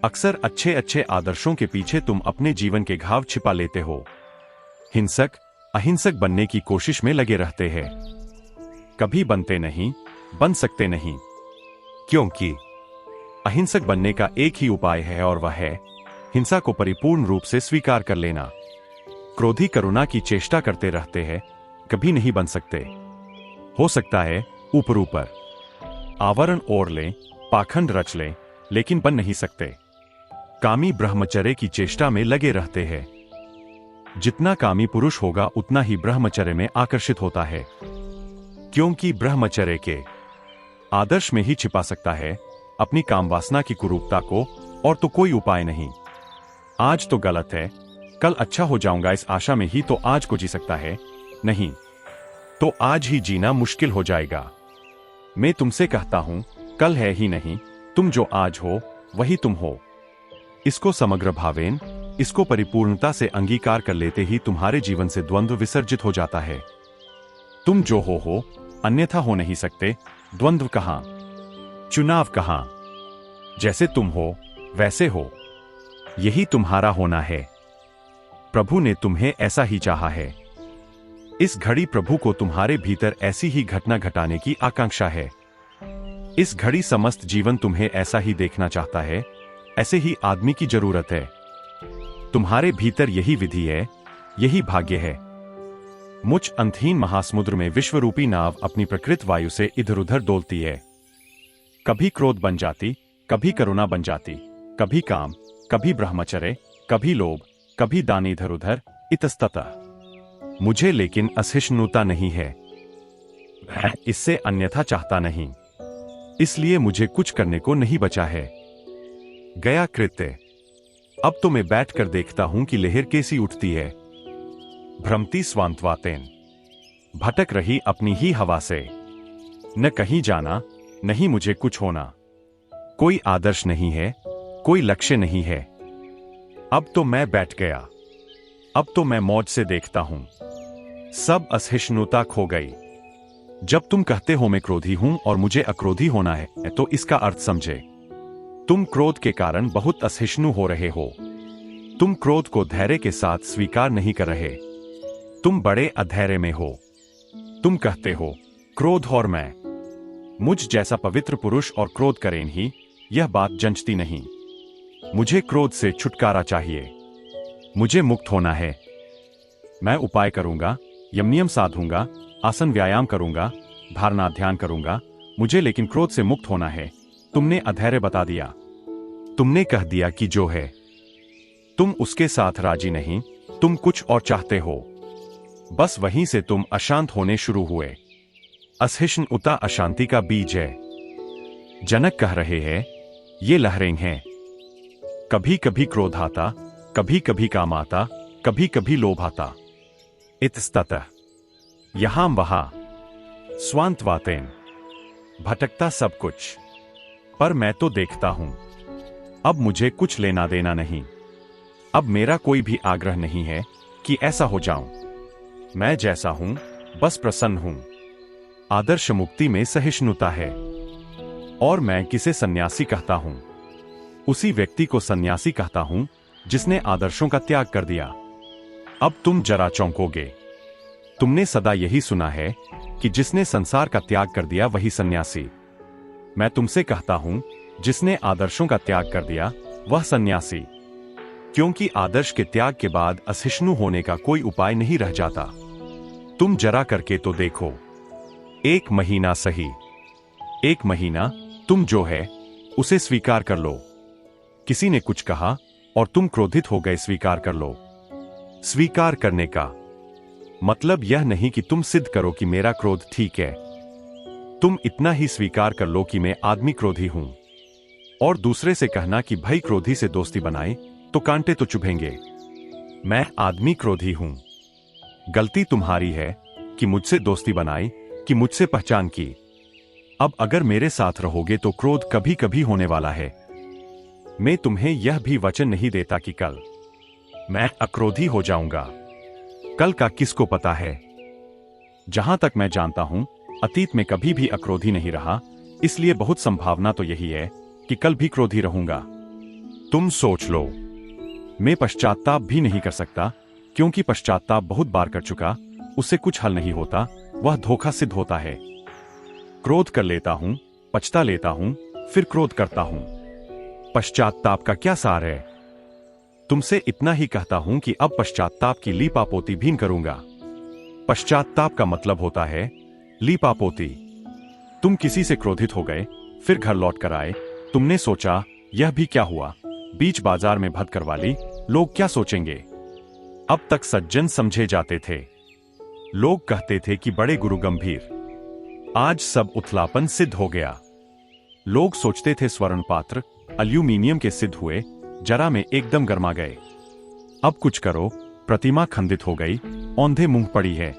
A: अक्सर अच्छे अच्छे आदर्शों के पीछे तुम अपने जीवन के घाव छिपा लेते हो। हिंसक, अहिंसक बनने की कोशिश में लगे रहते हैं। कभी बनते नहीं, बन सकते नहीं, क्योंकि अहिंसक बनने का एक ही उपाय है और वह है हिंसा को परिपूर्ण रूप से स्वीकार कर लेना। क्रोधी करुणा की चेष्टा करते रहते हैं, कभी नहीं बन सकते। हो सकता है ऊपर ऊपर आवरण ओढ़ लें, पाखंड रच लें, लेकिन बन नहीं सकते। कामी ब्रह्मचर्य की चेष्टा में लगे रहते हैं। जितना कामी पुरुष होगा उतना ही ब्रह्मचर्य में आकर्षित होता है, क्योंकि ब्रह्मचर्य के आदर्श में ही छिपा सकता है अपनी कामवासना की कुरूपता को, और तो कोई उपाय नहीं। आज तो गलत है, कल अच्छा हो जाऊंगा इस आशा में ही तो आज को जी सकता है, नहीं तो आज ही जीना मुश्किल हो जाएगा। मैं तुमसे कहता हूं, कल है ही नहीं, तुम जो आज हो वही तुम हो। इसको समग्र भावेन, इसको परिपूर्णता से अंगीकार कर लेते ही तुम्हारे जीवन से द्वंद्व विसर्जित हो जाता है। तुम जो हो, अन्यथा हो नहीं सकते। द्वंद्व कहां, चुनाव कहां? जैसे तुम हो वैसे हो, यही तुम्हारा होना है। प्रभु ने तुम्हें ऐसा ही चाहा है। इस घड़ी प्रभु को तुम्हारे भीतर ऐसी ही घटना घटाने की आकांक्षा है। इस घड़ी समस्त जीवन तुम्हें ऐसा ही देखना चाहता है, ऐसे ही आदमी की जरूरत है। तुम्हारे भीतर यही विधि है, यही भाग्य है। मुझ अंतहीन महासमुद्र में विश्वरूपी नाव अपनी प्रकृत वायु से इधर उधर डोलती है। कभी क्रोध बन जाती, कभी करुणा बन जाती, कभी काम, कभी ब्रह्मचर्य, कभी लोभ, कभी दान इधर उधर, इतस्ततः। मुझे लेकिन असहिष्णुता नहीं है, मैं इससे अन्यथा चाहता नहीं, इसलिए मुझे कुछ करने को नहीं बचा है। गया कृत्य। अब तो मैं बैठकर देखता हूं कि लहर कैसी उठती है, भ्रमती स्वांतवातेन, भटक रही अपनी ही हवा से। न कहीं जाना, नहीं मुझे कुछ होना, कोई आदर्श नहीं है, कोई लक्ष्य नहीं है। अब तो मैं बैठ गया, अब तो मैं मौज से देखता हूं, सब असहिष्णुता खो गई। जब तुम कहते हो मैं क्रोधी हूं और मुझे अक्रोधी होना है, तो इसका अर्थ समझे। तुम क्रोध के कारण बहुत असहिष्णु हो रहे हो। तुम क्रोध को धैर्य के साथ स्वीकार नहीं कर रहे, तुम बड़े अधैर्य में हो। तुम कहते हो क्रोध और मैं, मुझ जैसा पवित्र पुरुष और क्रोध करें ही, यह बात जंचती नहीं। मुझे क्रोध से छुटकारा चाहिए, मुझे मुक्त होना है। मैं उपाय करूंगा, यम नियम साधूंगा, आसन व्यायाम करूंगा, धारणा ध्यान करूंगा, मुझे लेकिन क्रोध से मुक्त होना है। तुमने अधैर्य बता दिया, तुमने कह दिया कि जो है, तुम उसके साथ राजी नहीं, तुम कुछ और चाहते हो। बस वहीं से तुम अशांत होने शुरू हुए। असहिष्णुता अशांति का बीज है। जनक कह रहे हैं, ये लहरें हैं। कभी कभी क्रोध आता, कभी कभी काम आता, कभी कभी लोभ आता, इतस्ततः, यहां वहां, स्वांतवातेन, भटकता सब कुछ। पर मैं तो देखता हूं, अब मुझे कुछ लेना देना नहीं। अब मेरा कोई भी आग्रह नहीं है कि ऐसा हो जाऊं। मैं जैसा हूं, बस प्रसन्न हूं। आदर्श मुक्ति में सहिष्णुता है। और मैं किसे सन्यासी कहता हूं? उसी व्यक्ति को सन्यासी कहता हूं जिसने आदर्शों का त्याग कर दिया। अब तुम जरा चौंकोगे। तुमने सदा यही सुना है कि जिसने संसार का त्याग कर दिया वही सन्यासी। मैं तुमसे कहता हूं, जिसने आदर्शों का त्याग कर दिया वह सन्यासी। क्योंकि आदर्श के त्याग के बाद असहिष्णु होने का कोई उपाय नहीं रह जाता। तुम जरा करके तो देखो, 1 महीना सही, 1 महीना तुम जो है उसे स्वीकार कर लो। किसी ने कुछ कहा और तुम क्रोधित हो गए, स्वीकार कर लो। स्वीकार करने का मतलब यह नहीं कि तुम सिद्ध करो कि मेरा क्रोध ठीक है। तुम इतना ही स्वीकार कर लो कि मैं आदमी क्रोधी हूं। और दूसरे से कहना कि भाई क्रोधी से दोस्ती बनाए तो कांटे तो चुभेंगे। मैं आदमी क्रोधी हूं। गलती तुम्हारी है कि मुझसे दोस्ती बनाई, कि मुझसे पहचान की। अब अगर मेरे साथ रहोगे तो क्रोध कभी कभी होने वाला है। मैं तुम्हें यह भी वचन नहीं देता कि कल मैं अक्रोधी हो जाऊंगा। कल का किसको पता है? जहां तक मैं जानता हूं, अतीत में कभी भी अक्रोधी नहीं रहा, इसलिए बहुत संभावना तो यही है कि कल भी क्रोधी रहूंगा। तुम सोच लो। मैं पश्चात्ताप भी नहीं कर सकता, क्योंकि पश्चात्ताप बहुत बार कर चुका, उससे कुछ हल नहीं होता, वह धोखा सिद्ध होता है। क्रोध कर लेता हूं, पछता लेता हूं, फिर क्रोध करता हूं। पश्चात्ताप का क्या सार है? तुमसे इतना ही कहता हूं कि अब पश्चात्ताप की लीपापोती भी करूंगा। पश्चात्ताप का मतलब होता है लीपापोती। तुम किसी से क्रोधित हो गए, फिर घर लौट कर आए, तुमने सोचा यह भी क्या हुआ, बीच बाजार में भद करवा ली, लोग क्या सोचेंगे। अब तक सज्जन समझे जाते थे, लोग कहते थे कि बड़े गुरु गंभीर। आज सब उथलापन सिद्ध हो गया। लोग सोचते थे स्वर्ण पात्र एल्यूमिनियम के सिद्ध हुए, जरा में एकदम गर्मा गए। अब कुछ करो, प्रतिमा खंडित हो गई, औंधे मुंह पड़ी है।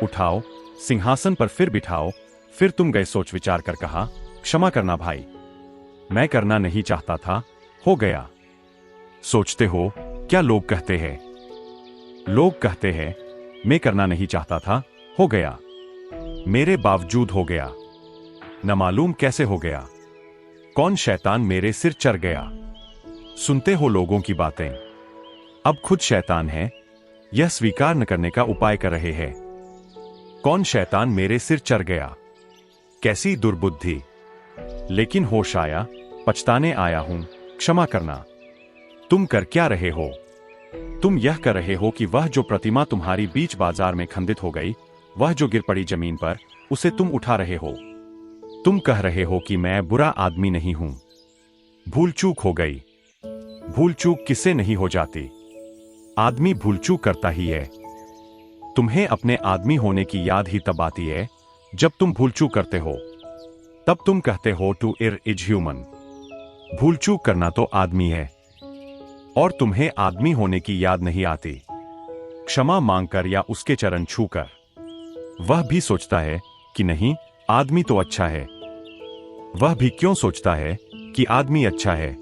A: उठाओ, सिंहासन पर फिर बिठाओ। फिर तुम गए, सोच विचार कर कहा, क्षमा करना भाई, मैं करना नहीं चाहता था, हो गया। सोचते हो क्या लोग कहते हैं? लोग कहते हैं मैं करना नहीं चाहता था, हो गया, मेरे बावजूद हो गया। न मालूम कैसे हो गया, कौन शैतान मेरे सिर चढ़ गया। सुनते हो लोगों की बातें, अब खुद शैतान है, यह स्वीकार न करने का उपाय कर रहे हैं। कौन शैतान मेरे सिर चढ़ गया, कैसी दुर्बुद्धि। लेकिन होश आया, पछताने आया हूं, क्षमा करना। तुम कर क्या रहे हो? तुम यह कर रहे हो कि वह जो प्रतिमा तुम्हारी बीच बाजार में खंडित हो गई, वह जो गिर पड़ी जमीन पर, उसे तुम उठा रहे हो। तुम कह रहे हो कि मैं बुरा आदमी नहीं हूं, भूल चूक हो गई। भूल चूक किससे नहीं हो जाती? आदमी भूल चूक करता ही है। तुम्हें अपने आदमी होने की याद ही तब आती है जब तुम भूल चूक करते हो। तब तुम कहते हो टू इर इज ह्यूमन। भूल चूक करना तो आदमी है, और तुम्हें आदमी होने की याद नहीं आती। क्षमा मांगकर या उसके चरण छूकर। वह भी सोचता है कि नहीं, आदमी तो अच्छा है। वह भी क्यों सोचता है कि आदमी अच्छा है?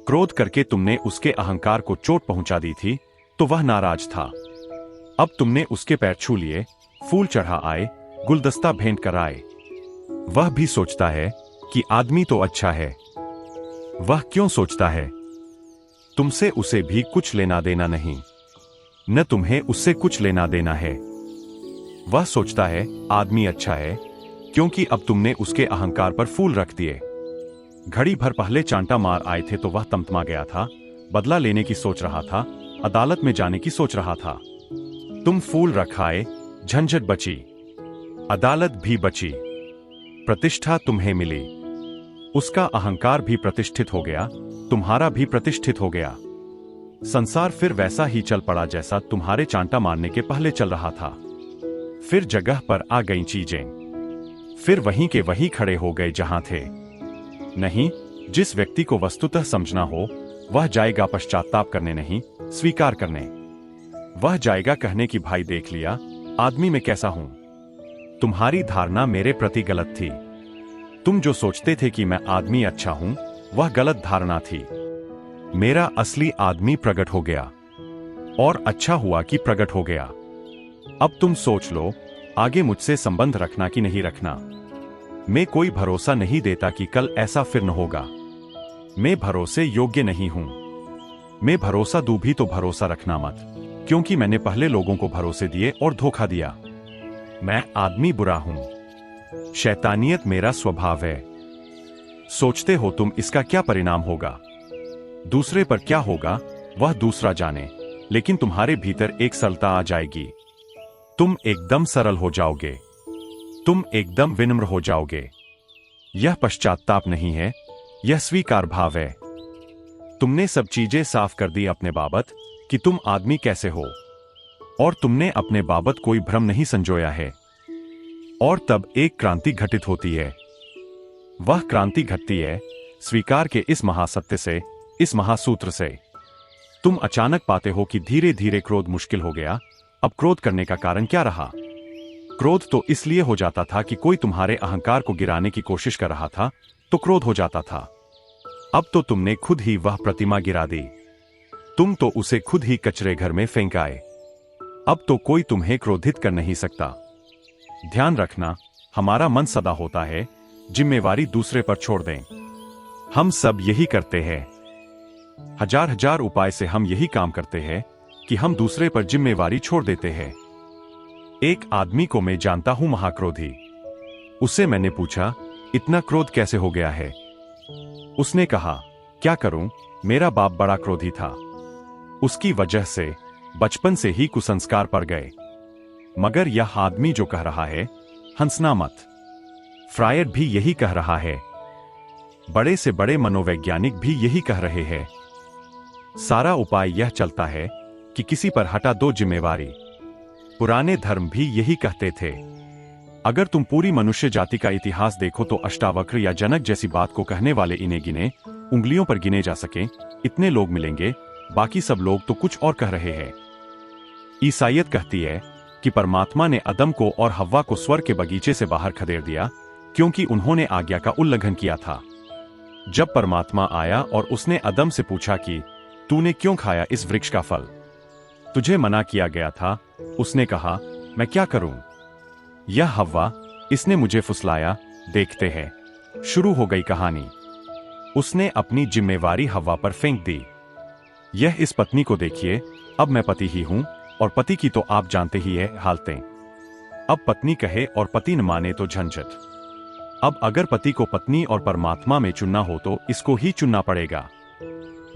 A: क्रोध करके तुमने उसके अहंकार को चोट पहुंचा दी थी तो वह नाराज था। अब तुमने उसके पैर छू लिए, फूल चढ़ा आए, गुलदस्ता भेंट कर आए। वह भी सोचता है कि आदमी तो अच्छा है। वह क्यों सोचता है? तुमसे उसे भी कुछ लेना देना नहीं, न तुम्हें उससे कुछ लेना देना है। वह सोचता है आदमी अच्छा है क्योंकि अब तुमने उसके अहंकार पर फूल रख दिए। घड़ी भर पहले चांटा मार आए थे तो वह तमतमा गया था, बदला लेने की सोच रहा था, अदालत में जाने की सोच रहा था। तुम फूल रखाए, झंझट बची, अदालत भी बची, प्रतिष्ठा तुम्हें मिली। उसका अहंकार भी प्रतिष्ठित हो गया, तुम्हारा भी प्रतिष्ठित हो गया। संसार फिर वैसा ही चल पड़ा जैसा तुम्हारे चांटा मारने के पहले चल रहा था। फिर जगह पर आ गई चीजें, फिर वहीं के वहीं खड़े हो गए जहां थे। नहीं, जिस व्यक्ति को वस्तुतः समझना हो वह जाएगा पश्चाताप करने नहीं, स्वीकार करने। वह जाएगा कहने की भाई देख लिया, आदमी में कैसा हूं। तुम्हारी धारणा मेरे प्रति गलत थी। तुम जो सोचते थे कि मैं आदमी अच्छा हूं, वह गलत धारणा थी। मेरा असली आदमी प्रकट हो गया, और अच्छा हुआ कि प्रकट हो गया। अब तुम सोच लो, आगे मुझसे संबंध रखना कि नहीं रखना। मैं कोई भरोसा नहीं देता कि कल ऐसा फिर न होगा। मैं भरोसे योग्य नहीं हूं। मैं भरोसा दूं भी तो भरोसा रखना मत, क्योंकि मैंने पहले लोगों को भरोसे दिए और धोखा दिया। मैं आदमी बुरा हूं। शैतानियत मेरा स्वभाव है। सोचते हो तुम इसका क्या परिणाम होगा, दूसरे पर क्या होगा, वह दूसरा जाने, लेकिन तुम्हारे भीतर एक सरलता आ जाएगी। तुम एकदम सरल हो जाओगे, तुम एकदम विनम्र हो जाओगे। यह पश्चाताप नहीं है, यह स्वीकार भाव है। तुमने सब चीजें साफ कर दी अपने बाबत कि तुम आदमी कैसे हो, और तुमने अपने बाबत कोई भ्रम नहीं संजोया है। और तब एक क्रांति घटित होती है। वह क्रांति घटती है स्वीकार के इस महासत्य से, इस महासूत्र से। तुम अचानक पाते हो कि धीरे धीरे क्रोध मुश्किल हो गया। अब क्रोध करने का कारण क्या रहा? क्रोध तो इसलिए हो जाता था कि कोई तुम्हारे अहंकार को गिराने की कोशिश कर रहा था, तो क्रोध हो जाता था। अब तो तुमने खुद ही वह प्रतिमा गिरा दी। तुम तो उसे खुद ही कचरे घर में फेंक आए। अब तो कोई तुम्हें क्रोधित कर नहीं सकता। ध्यान रखना, हमारा मन सदा होता है जिम्मेवारी दूसरे पर छोड़ दें। हम सब यही करते हैं। हजार हजार उपाय से हम यही काम करते हैं कि हम दूसरे पर जिम्मेवारी छोड़ देते हैं। एक आदमी को मैं जानता हूं, महाक्रोधी। उससे मैंने पूछा, इतना क्रोध कैसे हो गया है? उसने कहा, क्या करूं, मेरा बाप बड़ा क्रोधी था। उसकी वजह से बचपन से ही कुसंस्कार पड़ गए। मगर यह आदमी जो कह रहा है, हंसना मत। फ्रायड भी यही कह रहा है। बड़े से बड़े मनोवैज्ञानिक भी यही कह रहे हैं। सारा उपाय यह चलता है कि किसी पर हटा दो जिम्मेवारी। पुराने धर्म भी यही कहते थे। अगर तुम पूरी मनुष्य जाति का इतिहास देखो तो अष्टावक्र या जनक जैसी बात को कहने वाले इन्हें गिने, उंगलियों पर गिने जा सके, इतने लोग मिलेंगे। बाकी सब लोग तो कुछ और कह रहे हैं। ईसाईयत कहती है कि परमात्मा ने अदम को और हव्वा को स्वर्ग के बगीचे से बाहर खदेड़ दिया क्योंकि उन्होंने आज्ञा का उल्लंघन किया था। जब परमात्मा आया और उसने अदम से पूछा कि तूने क्यों खाया इस वृक्ष का फल? तुझे मना किया गया था। उसने कहा, मैं क्या करूं? यह हव्वा, इसने मुझे फुसलाया। देखते हैं। शुरू हो गई कहानी। उसने अपनी जिम्मेवारी हव्वा पर फेंक दी। यह इस पत्नी को देखिए, अब मैं पति ही हूं, और पति की तो आप जानते ही है हालतें। अब पत्नी कहे और पति न माने तो झंझट। अब अगर पति को पत्नी और परमात्मा में चुनना हो तो इसको ही चुनना पड़ेगा।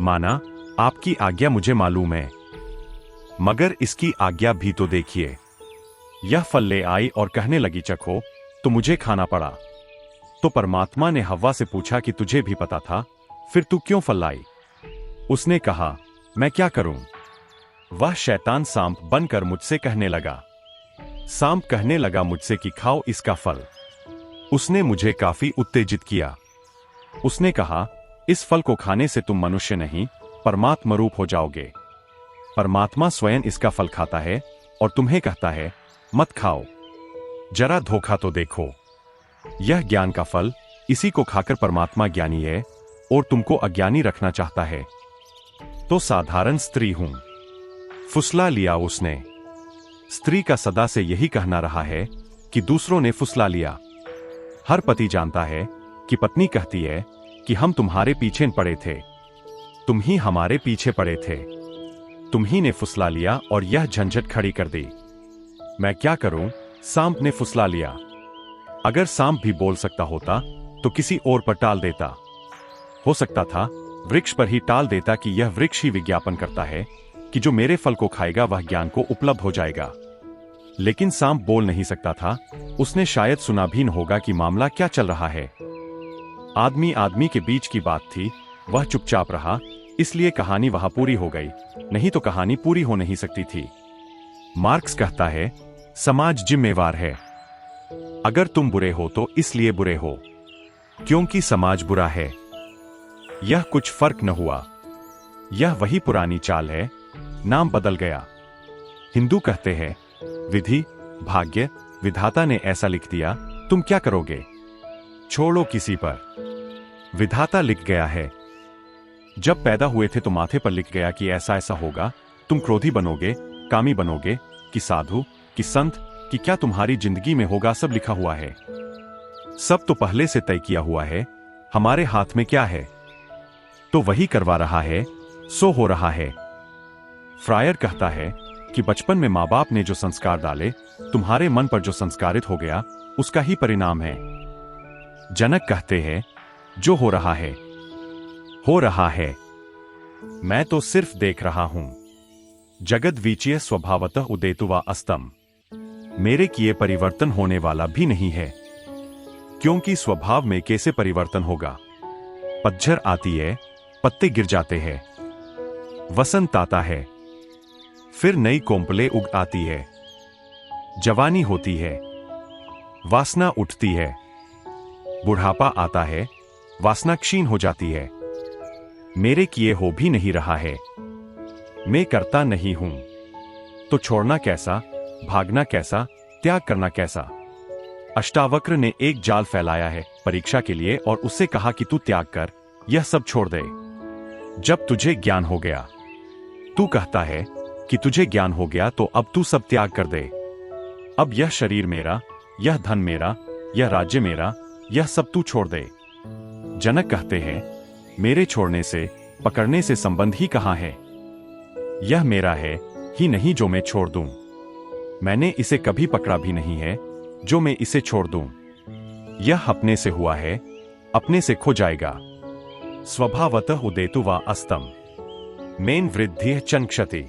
A: माना, आपकी आज्ञा मुझे मालूम है, मगर इसकी आज्ञा भी तो देखिए। यह फल ले आई और कहने लगी चखो, तो मुझे खाना पड़ा। तो परमात्मा ने हव्वा से पूछा कि तुझे भी पता था? फिर तू क्यों फल लाई? उसने कहा, मैं क्या करूं? वह शैतान सांप बनकर मुझसे कहने लगा। सांप कहने लगा मुझसे कि खाओ इसका फल। उसने मुझे काफी उत्तेजित किया। उसने कहा, इस फल को खाने से तुम मनुष्य नहीं, परमात्मा रूप हो जाओगे। परमात्मा स्वयं इसका फल खाता है और तुम्हें कहता है, मत खाओ। जरा धोखा तो देखो। यह ज्ञान का फल, इसी को खाकर परमात्मा ज्ञानी है और तुमको अज्ञानी रखना चाहता है। तो साधारण स्त्री हूं, फुसला लिया उसने। स्त्री का सदा से यही कहना रहा है कि दूसरों ने फुसला लिया। हर पति जानता है कि पत्नी कहती है कि हम तुम्हारे पीछे पड़े थे, तुम ही हमारे पीछे पड़े थे, तुम ही ने फुसला लिया और यह झंझट खड़ी कर दी। मैं क्या करूं? सांप ने फुसला लिया। अगर सांप भी बोल सकता होता तो किसी और पर टाल देता। हो सकता था वृक्ष पर ही टाल देता कि यह वृक्ष ही विज्ञापन करता है कि जो मेरे फल को खाएगा वह ज्ञान को उपलब्ध हो जाएगा। लेकिन सांप बोल नहीं सकता था। उसने शायद सुना भी न होगा कि मामला क्या चल रहा है। आदमी आदमी के बीच की बात थी, वह चुपचाप रहा, इसलिए कहानी वहां पूरी हो गई, नहीं तो कहानी पूरी हो नहीं सकती थी। मार्क्स कहता है, समाज जिम्मेवार है। अगर तुम बुरे हो तो इसलिए बुरे हो क्योंकि समाज बुरा है। यह कुछ फर्क न हुआ। यह वही पुरानी चाल है, नाम बदल गया। हिंदू कहते हैं, विधि, भाग्य, विधाता ने ऐसा लिख दिया, तुम क्या करोगे? छोड़ो किसी पर। विधाता लिख गया है। जब पैदा हुए थे तो माथे पर लिख गया कि ऐसा ऐसा होगा। तुम क्रोधी बनोगे, कामी बनोगे, कि साधु, कि संत, कि क्या तुम्हारी जिंदगी में होगा, सब लिखा हुआ है। सब तो पहले से तय किया हुआ है। हमारे हाथ में क्या है? तो वही करवा रहा है, सो हो रहा है। फ्रायर कहता है कि बचपन में माँ बाप ने जो संस्कार डाले, तुम्हारे मन पर जो संस्कारित हो गया, उसका ही परिणाम है। जनक कहते हैं, जो हो रहा है, हो रहा है। मैं तो सिर्फ देख रहा हूं। जगद वीचिय स्वभावतः उदेतुवा अस्तम। मेरे किए परिवर्तन होने वाला भी नहीं है, क्योंकि स्वभाव में कैसे परिवर्तन होगा? पतझड़ आती है, पत्ते गिर जाते हैं, वसंत आता है, फिर नई कोंपले उग आती है, जवानी होती है, वासना उठती है, बुढ़ापा आता है, वासना क्षीण हो जाती है। मेरे किए हो भी नहीं रहा है, मैं करता नहीं हूं। तो छोड़ना कैसा, भागना कैसा, त्याग करना कैसा? अष्टावक्र ने एक जाल फैलाया है परीक्षा के लिए और उससे कहा कि तू त्याग कर, यह सब छोड़ दे। जब तुझे ज्ञान हो गया, तू कहता है कि तुझे ज्ञान हो गया तो अब तू सब त्याग कर दे। अब यह शरीर मेरा, यह धन मेरा, यह राज्य मेरा, यह सब तू छोड़ दे। जनक कहते हैं, मेरे छोड़ने से, पकड़ने से संबंध ही कहां है? यह मेरा है ही नहीं जो मैं छोड़ दूं। मैंने इसे कभी पकड़ा भी नहीं है जो मैं इसे छोड़ दूं। यह अपने से हुआ है, अपने से खो जाएगा। स्वभावतः उदेतु वा अस्तम। मेन वृद्धि चन क्षति।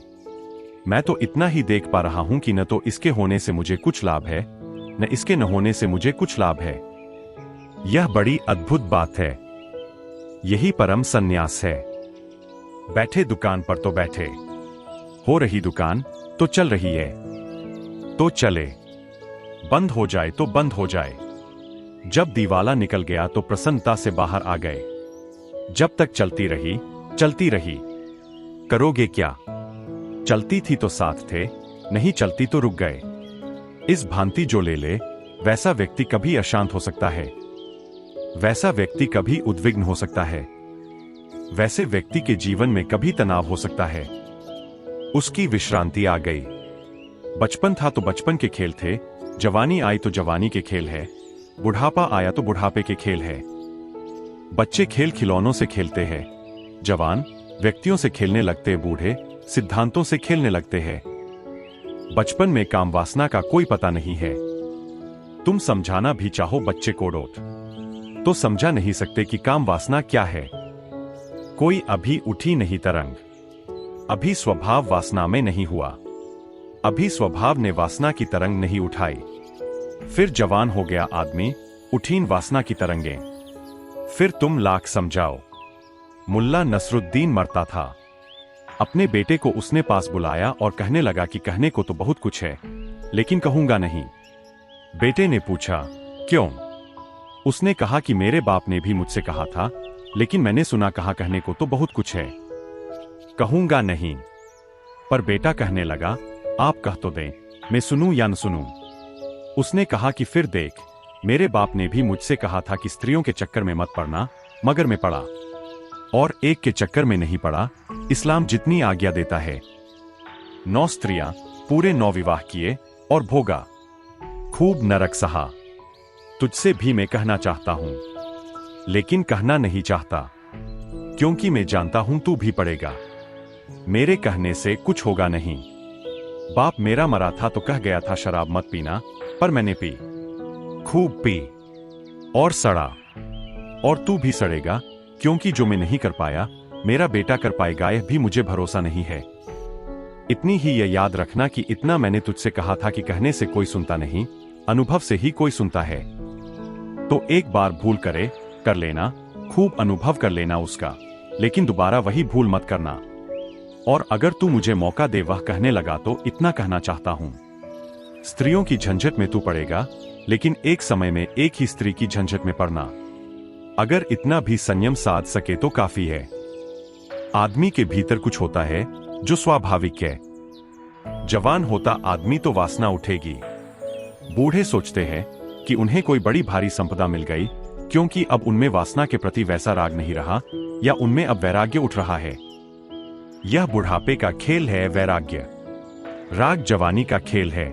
A: मैं तो इतना ही देख पा रहा हूं कि न तो इसके होने से मुझे कुछ लाभ है, न इसके न होने से मुझे कुछ लाभ है। यह बड़ी अद्भुत बात है। यही परम संन्यास है। बैठे दुकान पर तो बैठे, हो रही दुकान तो चल रही है, तो चले। बंद हो जाए तो बंद हो जाए। जब दिवाला निकल गया तो प्रसन्नता से बाहर आ गए। जब तक चलती रही, चलती रही। करोगे क्या? चलती थी तो साथ थे, नहीं चलती तो रुक गए। इस भांति जो ले ले, वैसा व्यक्ति कभी अशांत हो सकता है, वैसा व्यक्ति कभी उद्विग्न हो सकता है, वैसे व्यक्ति के जीवन में कभी तनाव हो सकता है। उसकी विश्रांति आ गई। बचपन था तो बचपन के खेल थे, जवानी आई तो जवानी के खेल है, बुढ़ापा आया तो बुढ़ापे के खेल है। बच्चे खेल खिलौनों से खेलते हैं, जवान व्यक्तियों से खेलने लगते, बूढ़े सिद्धांतों से खेलने लगते हैं। बचपन में काम वासना का कोई पता नहीं है। तुम समझाना भी चाहो बच्चे को डोट, तो समझा नहीं सकते कि काम वासना क्या है। कोई अभी उठी नहीं तरंग, अभी स्वभाव वासना में नहीं हुआ, अभी स्वभाव ने वासना की तरंग नहीं उठाई। फिर जवान हो गया आदमी, उठीन वासना की तरंगें। फिर तुम लाख समझाओ, मुल्ला नसरुद्दीन मरता था। अपने बेटे को उसने पास बुलाया और कहने लगा कि कहने को तो बहुत कुछ है, लेकिन कहूंगा नहीं। बेटे ने पूछा, क्यों? उसने कहा कि मेरे बाप ने भी मुझसे कहा था, लेकिन मैंने सुना कहा कहने को तो बहुत कुछ है, कहूंगा नहीं। पर बेटा कहने लगा, आप कह तो दें, मैं सुनूं या न सुनूं? उसने कहा कि फिर देख, मेरे बाप ने भी मुझसे कहा था कि स्त्रियों के चक्कर में मत पड़ना, मगर मैं पड़ा, और एक के चक्कर में नहीं पड़ा। इस्लाम जितनी आज्ञा देता है। 9 स्त्रियां, पूरे 9 विवाह किए और भोगा, खूब नरक सहा। तुझसे भी मैं कहना चाहता हूं, लेकिन कहना नहीं चाहता, क्योंकि मैं जानता हूं तू भी पड़ेगा। मेरे कहने से कुछ होगा नहीं। बाप मेरा मरा था तो कह गया था शराब मत पीना, पर मैंने पी, खूब पी और सड़ा, और तू भी सड़ेगा, क्योंकि जो मैं नहीं कर पाया मेरा बेटा कर पाएगा, यह भी मुझे भरोसा नहीं है। इतनी ही यह याद रखना कि इतना मैंने तुझसे कहा था कि कहने से कोई सुनता नहीं, अनुभव से ही कोई सुनता है। तो एक बार भूल कर लेना, खूब अनुभव कर लेना उसका, लेकिन दोबारा वही भूल मत करना। और अगर तू मुझे मौका दे वह कहने लगा तो इतना कहना चाहता हूं, स्त्रियों की झंझट में तू पड़ेगा, लेकिन एक समय में एक ही स्त्री की झंझट में पड़ना। अगर इतना भी संयम साध सके तो काफी है। आदमी के भीतर कुछ होता है जो स्वाभाविक है। जवान होता आदमी तो वासना उठेगी। बूढ़े सोचते हैं कि उन्हें कोई बड़ी भारी संपदा मिल गई, क्योंकि अब उनमें वासना के प्रति वैसा राग नहीं रहा, या उनमें अब वैराग्य उठ रहा है। यह बुढ़ापे का खेल है वैराग्य। राग जवानी का खेल है,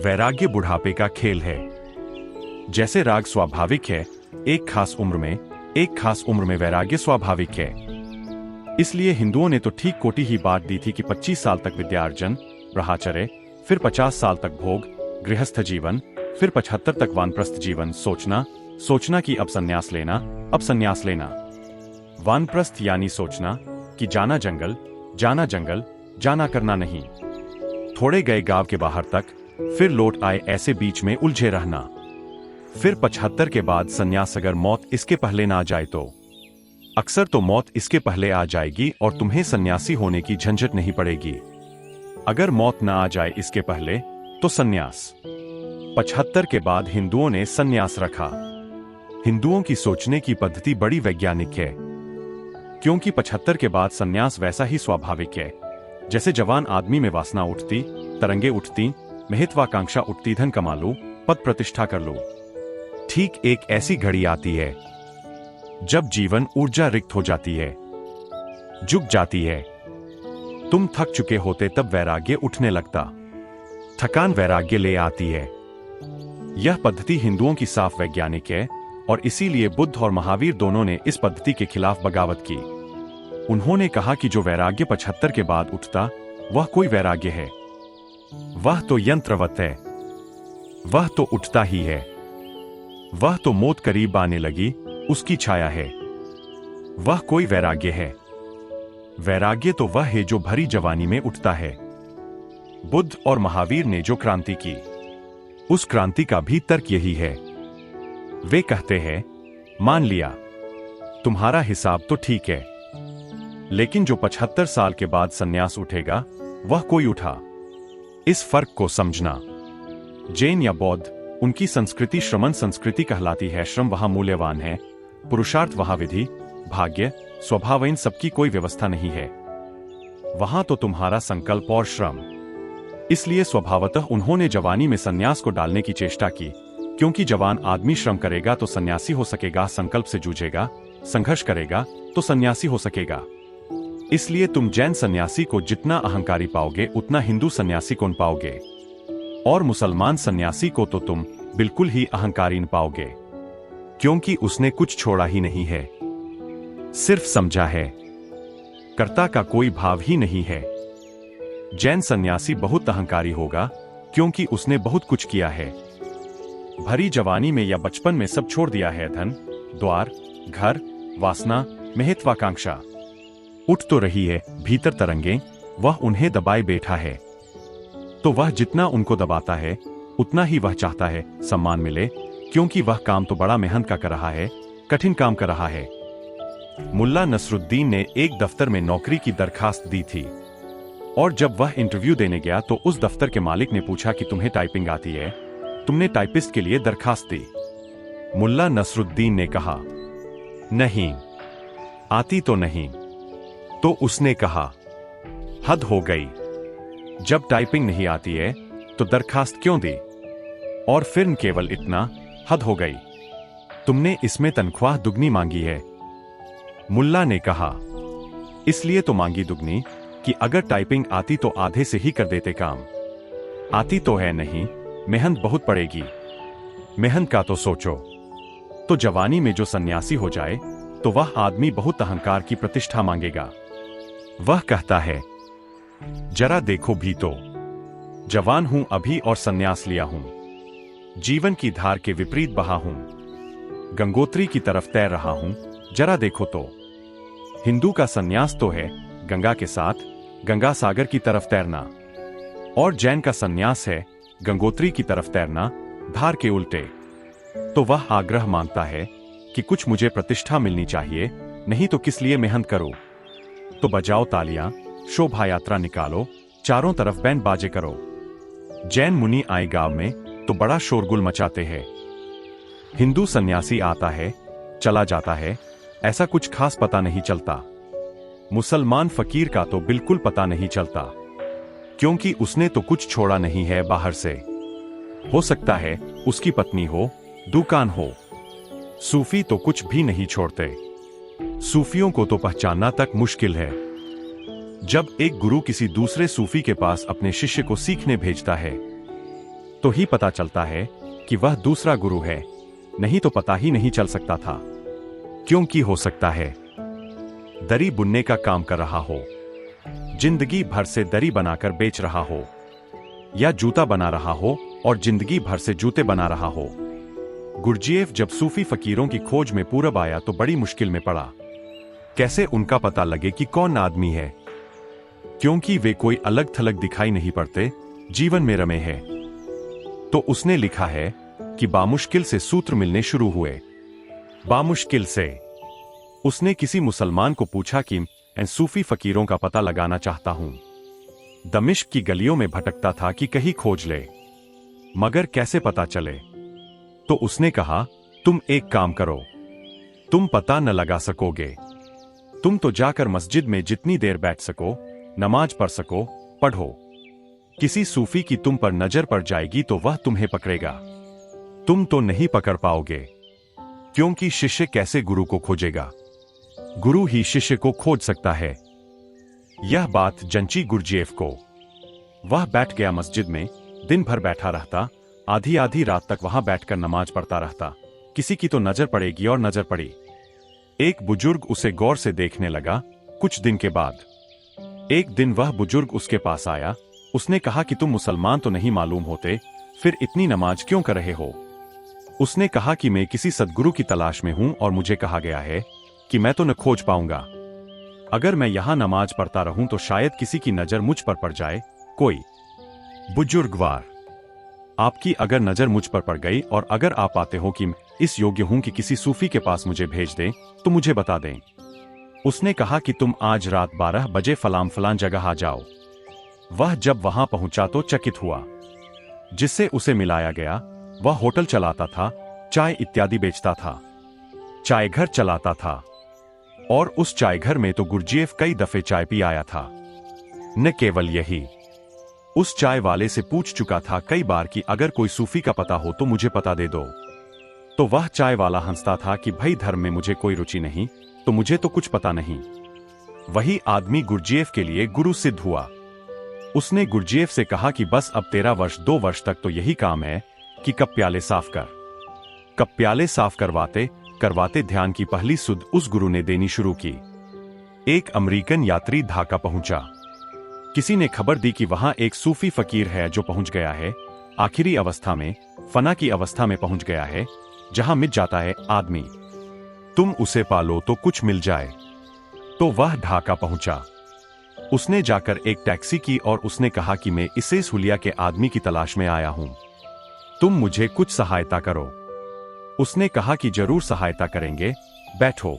A: वैराग्य बुढ़ापे का खेल है। जैसे राग स्वाभाविक है एक खास उम्र में वैराग्य स्वाभाविक है। इसलिए हिंदुओं ने तो ठीक कोटि ही बात दी थी कि 25 साल तक विद्यार्जन, ब्रह्मचर्य, फिर 50 साल तक भोग, गृहस्थ जीवन, फिर 75 तक वानप्रस्थ जीवन। सोचना कि अब संन्यास लेना। वानप्रस्थ यानी सोचना कि जाना जंगल, जाना करना नहीं। थोड़े गए गांव के बाहर तक, फिर लौट आए, ऐसे बीच में उलझे रहना। फिर 75 के बाद संन्यास, अगर मौत इसके पहले ना आ जाए तो। अक्सर तो मौत इसके पहले आ जाएगी और तुम्हें सन्यासी होने की झंझट नहीं पड़ेगी। अगर मौत ना आ जाए इसके पहले तो संन्यास। 75 के बाद हिंदुओं ने संन्यास रखा। हिंदुओं की सोचने की पद्धति बड़ी वैज्ञानिक है, क्योंकि 75 के बाद संन्यास वैसा ही स्वाभाविक है जैसे जवान आदमी में वासना उठती, तरंगे उठती, महत्वाकांक्षा उठती, धन कमा लूं, पद प्रतिष्ठा कर लूं। ठीक एक ऐसी घड़ी आती है जब जीवन ऊर्जा रिक्त हो जाती है, झुक जाती है। तुम थक चुके होते तब वैराग्य उठने लगता, थकान वैराग्य ले आती है। यह पद्धति हिंदुओं की साफ वैज्ञानिक है, और इसीलिए बुद्ध और महावीर दोनों ने इस पद्धति के खिलाफ बगावत की। उन्होंने कहा कि जो वैराग्य 75 के बाद उठता वह कोई वैराग्य है, वह तो यंत्रवत है, वह तो उठता ही है, वह तो मौत करीब आने लगी उसकी छाया है, वह कोई वैराग्य है। वैराग्य तो वह है जो भरी जवानी में उठता है। बुद्ध और महावीर ने जो क्रांति की, उस क्रांति का भी तर्क यही है। वे कहते हैं, मान लिया तुम्हारा हिसाब तो ठीक है, लेकिन जो 75 साल के बाद संन्यास उठेगा वह कोई उठा। इस फर्क को समझना। जैन या बौद्ध, उनकी संस्कृति श्रमण संस्कृति कहलाती है। श्रम वहां मूल्यवान है, पुरुषार्थ वहां विधि, भाग्य, स्वभाव, इन सबकी कोई व्यवस्था नहीं है। वहां तो तुम्हारा संकल्प और श्रम। इसलिए स्वभावतः उन्होंने जवानी में संन्यास को डालने की चेष्टा की, क्योंकि जवान आदमी श्रम करेगा तो सन्यासी हो सकेगा, संकल्प से जूझेगा, संघर्ष करेगा तो सन्यासी हो सकेगा। इसलिए तुम जैन सन्यासी को जितना अहंकारी पाओगे उतना हिंदू सन्यासी को न पाओगे, और मुसलमान सन्यासी को तो तुम बिल्कुल ही अहंकारी न पाओगे, क्योंकि उसने कुछ छोड़ा ही नहीं है, सिर्फ समझा है, कर्ता का कोई भाव ही नहीं है। जैन सन्यासी बहुत अहंकारी होगा, क्योंकि उसने बहुत कुछ किया है। भरी जवानी में या बचपन में सब छोड़ दिया है, धन, द्वार, घर, वासना, महत्वाकांक्षा। उठ तो रही है भीतर तरंगे, वह उन्हें दबाए बैठा है। तो वह जितना उनको दबाता है उतना ही वह चाहता है सम्मान मिले, क्योंकि वह काम तो बड़ा मेहनत का कर रहा है, कठिन काम कर रहा है। मुल्ला नसरुद्दीन ने एक दफ्तर में नौकरी की दरखास्त दी थी और जब वह इंटरव्यू देने गया तो उस दफ्तर के मालिक ने पूछा कि तुम्हें टाइपिंग आती है? तुमने टाइपिस्ट के लिए दरखास्त दी? मुल्ला नसरुद्दीन ने कहा, नहीं, आती तो नहीं। तो उसने कहा, हद हो गई, जब टाइपिंग नहीं आती है तो दरखास्त क्यों दी? और फिर केवल इतना, हद हो गई, तुमने इसमें तनख्वाह दुगनी मांगी है। मुल्ला ने कहा, इसलिए तो मांगी दुगनी कि अगर टाइपिंग आती तो आधे से ही कर देते काम। आती तो है नहीं, मेहनत बहुत पड़ेगी। मेहनत का तो सोचो। तो जवानी में जो सन्यासी हो जाए तो वह आदमी बहुत अहंकार की प्रतिष्ठा मांगेगा। वह कहता है, जरा देखो भी तो, जवान हूं अभी और सन्यास लिया हूं, जीवन की धार के विपरीत बहा हूं, गंगोत्री की तरफ तैर रहा हूं, जरा देखो तो। हिंदू का सन्यास तो है गंगा के साथ गंगा सागर की तरफ तैरना, और जैन का सन्यास है गंगोत्री की तरफ तैरना, धार के उल्टे। तो वह आग्रह मांगता है कि कुछ मुझे प्रतिष्ठा मिलनी चाहिए, नहीं तो किस लिए मेहनत करो। तो बजाओ तालियां, शोभा यात्रा निकालो, चारों तरफ बैंड बाजे करो। जैन मुनि आए गांव में तो बड़ा शोरगुल मचाते हैं। हिंदू सन्यासी आता है, चला जाता है, ऐसा कुछ खास पता नहीं चलता। मुसलमान फकीर का तो बिल्कुल पता नहीं चलता, क्योंकि उसने तो कुछ छोड़ा नहीं है बाहर से। हो सकता है उसकी पत्नी हो, दुकान हो। सूफी तो कुछ भी नहीं छोड़ते। सूफियों को तो पहचानना तक मुश्किल है। जब एक गुरु किसी दूसरे सूफी के पास अपने शिष्य को सीखने भेजता है तो ही पता चलता है कि वह दूसरा गुरु है, नहीं तो पता ही नहीं चल सकता था। क्योंकि हो सकता है दरी बुनने का काम कर रहा हो, जिंदगी भर से दरी बनाकर बेच रहा हो, या जूता बना रहा हो और जिंदगी भर से जूते बना रहा हो। गुरजीएफ जब सूफी फकीरों की खोज में पूरब आया तो बड़ी मुश्किल में पड़ा। कैसे उनका पता लगे कि कौन आदमी है, क्योंकि वे कोई अलग थलग दिखाई नहीं पड़ते, जीवन में रमे हैं। तो उसने लिखा है कि बामुश्किल से सूत्र मिलने शुरू हुए। बामुश्किल से उसने किसी मुसलमान को पूछा कि मैं सूफी फकीरों का पता लगाना चाहता हूं। दमिश्क की गलियों में भटकता था कि कहीं खोज ले, मगर कैसे पता चले। तो उसने कहा, तुम एक काम करो, तुम पता न लगा सकोगे, तुम तो जाकर मस्जिद में जितनी देर बैठ सको, नमाज पढ़ सको, पढ़ो। किसी सूफी की तुम पर नजर पड़ जाएगी तो वह तुम्हें पकड़ेगा, तुम तो नहीं पकड़ पाओगे, क्योंकि शिष्य कैसे गुरु को खोजेगा? गुरु ही शिष्य को खोज सकता है। यह बात जंची गुरजीएफ को। वह बैठ गया मस्जिद में, दिन भर बैठा रहता, आधी आधी रात तक वहां बैठकर नमाज पढ़ता रहता। किसी की तो नजर पड़ेगी और नजर पड़ी। एक बुजुर्ग उसे गौर से देखने लगा। कुछ दिन के बाद एक दिन वह बुजुर्ग उसके पास आया। उसने कहा कि तुम मुसलमान तो नहीं मालूम होते, फिर इतनी नमाज क्यों कर रहे हो? उसने कहा कि मैं किसी सद्गुरु की तलाश में हूं और मुझे कहा गया है कि मैं तो न खोज पाऊंगा। अगर मैं यहां नमाज पढ़ता रहूं तो शायद किसी की नजर मुझ पर पड़ जाए। कोई बुजुर्गवार, आपकी अगर नजर मुझ पर पड़ गई और अगर आप पाते हो कि इस योग्य हूं कि किसी सूफी के पास मुझे भेज दें तो मुझे बता दें। उसने कहा कि तुम आज रात 12 बजे फलां जगह आ जाओ। वह जब वहां पहुंचा तो चकित हुआ। जिससे उसे मिलाया गया वह होटल चलाता था, चाय इत्यादि बेचता था, चाय घर चलाता था, और उस चाय घर में तो गुरजीएफ कई दफे चाय पी आया था। न केवल यही, उस चाय वाले से पूछ चुका था कई बार कि अगर कोई सूफी का पता हो तो मुझे पता दे दो। तो वह चाय वाला हंसता था कि भाई धर्म में मुझे कोई रुचि नहीं, तो मुझे तो कुछ पता नहीं। वही आदमी गुरजीएफ के लिए गुरु सिद्ध हुआ। उसने गुरजीएफ से कहा कि बस अब 13 वर्ष 2 वर्ष तक तो यही काम है कि कप प्याले साफ कर। कप प्याले साफ करवाते करवाते ध्यान की पहली सुध उस गुरु ने देनी शुरू की। एक अमेरिकन यात्री ढाका पहुंचा। किसी ने खबर दी कि वहां एक सूफी फकीर है जो पहुंच गया है, आखिरी अवस्था में, फना की अवस्था में पहुंच गया है, जहां मिट जाता है आदमी। तुम उसे पालो तो कुछ मिल जाए। तो वह ढाका पहुंचा। उसने जाकर एक टैक्सी की और उसने कहा कि मैं इसे हुलिया के आदमी की तलाश में आया हूं, तुम मुझे कुछ सहायता करो। उसने कहा कि जरूर सहायता करेंगे, बैठो।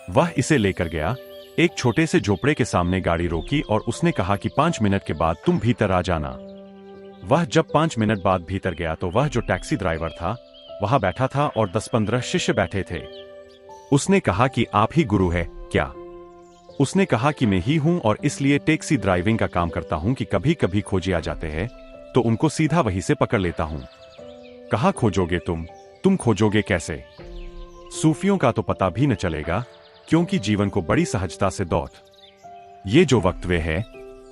A: वह इसे लेकर गया, एक छोटे से झोपड़े के सामने गाड़ी रोकी और उसने कहा कि 5 मिनट के बाद तुम भीतर आ जाना। वह जब 5 मिनट बाद भीतर गया तो वह जो टैक्सी ड्राइवर था वहां बैठा था और 10-15 शिष्य बैठे थे। उसने कहा कि आप ही गुरु है क्या? उसने कहा कि मैं ही हूं और इसलिए टैक्सी ड्राइविंग का काम करता हूं कि कभी कभी खोजे आ जाते हैं तो उनको सीधा वहीं से पकड़ लेता हूं। कहाँ खोजोगे तुम खोजोगे कैसे? सूफियों का तो पता भी न चलेगा, क्योंकि जीवन को बड़ी सहजता से दौड़। ये जो वक्तव्य है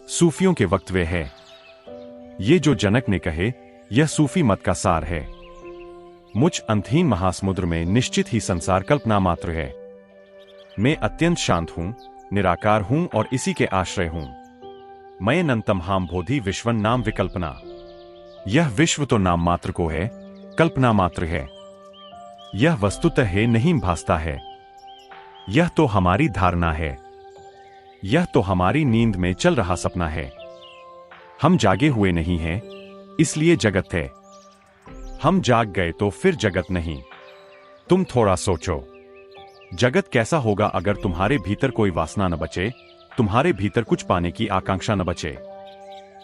A: सूफियों के वक्तव्य है। ये जो जनक ने कहे यह सूफी मत का सार है। मुझ अंतहीन महासमुद्र में निश्चित ही संसार कल्पना मात्र है। मैं अत्यंत शांत हूं, निराकार हूं और इसी के आश्रय हूं। मैं अनंतम हाम बोधि विश्वन नाम विकल्पना। यह विश्व तो नाम मात्र को है, कल्पना मात्र है। यह वस्तुतः है नहीं भासता है। यह तो हमारी धारणा है। यह तो हमारी नींद में चल रहा सपना है। हम जागे हुए नहीं हैं, इसलिए जगत है। हम जाग गए तो फिर जगत नहीं। तुम थोड़ा सोचो, जगत कैसा होगा अगर तुम्हारे भीतर कोई वासना न बचे, तुम्हारे भीतर कुछ पाने की आकांक्षा न बचे,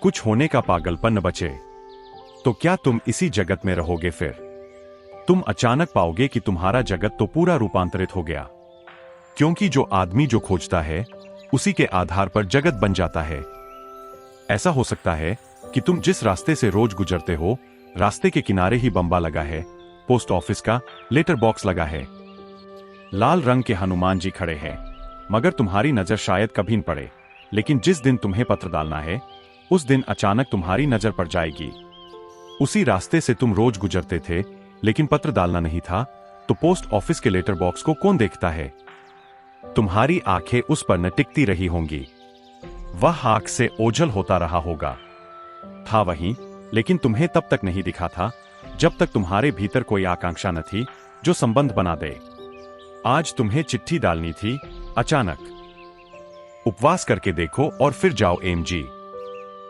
A: कुछ होने का पागलपन न बचे, तो क्या तुम इसी जगत में रहोगे? फिर तुम अचानक पाओगे कि तुम्हारा जगत तो पूरा रूपांतरित हो गया, क्योंकि जो आदमी जो खोजता है उसी के आधार पर जगत बन जाता है। ऐसा हो सकता है कि तुम जिस रास्ते से रोज गुजरते हो, रास्ते के किनारे ही बम्बा लगा है, पोस्ट ऑफिस का लेटर बॉक्स लगा है, लाल रंग के हनुमान जी खड़े हैं, मगर तुम्हारी नजर शायद कभी न पड़े। लेकिन जिस दिन तुम्हें पत्र डालना है उस दिन अचानक तुम्हारी नजर पड़ जाएगी। उसी रास्ते से तुम रोज गुजरते थे, लेकिन पत्र डालना नहीं था, तो पोस्ट ऑफिस के लेटर बॉक्स को कौन देखता है? तुम्हारी आंखें उस पर न टिकती रही होंगी, वह आंख से ओझल होता रहा होगा। था वहीं, लेकिन तुम्हें तब तक नहीं दिखा था जब तक तुम्हारे भीतर कोई आकांक्षा न थी जो संबंध बना दे। आज तुम्हें चिट्ठी डालनी थी, अचानक उपवास करके देखो और फिर जाओ एमजी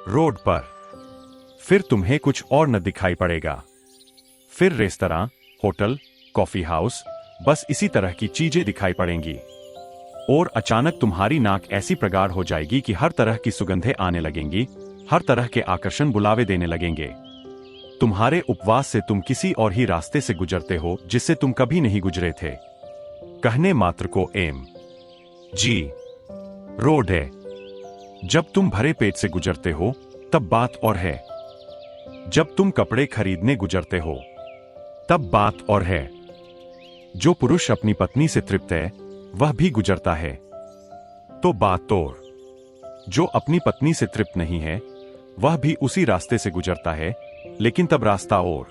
A: रोड पर, फिर तुम्हें कुछ और न दिखाई पड़ेगा। फिर रेस्तरां, होटल, कॉफी हाउस, बस इसी तरह की चीजें दिखाई पड़ेंगी। और अचानक तुम्हारी नाक ऐसी प्रगाढ़ हो जाएगी कि हर तरह की सुगंधें आने लगेंगी, हर तरह के आकर्षण बुलावे देने लगेंगे। तुम्हारे उपवास से तुम किसी और ही रास्ते से गुजरते हो जिससे तुम कभी नहीं गुजरे थे। कहने मात्र को एम जी रोड है। जब तुम भरे पेट से गुजरते हो तब बात और है। जब तुम कपड़े खरीदने गुजरते हो तब बात और है। जो पुरुष अपनी पत्नी से तृप्त है वह भी गुजरता है, तो बात और। जो अपनी पत्नी से तृप्त नहीं है वह भी उसी रास्ते से गुजरता है, लेकिन तब रास्ता और,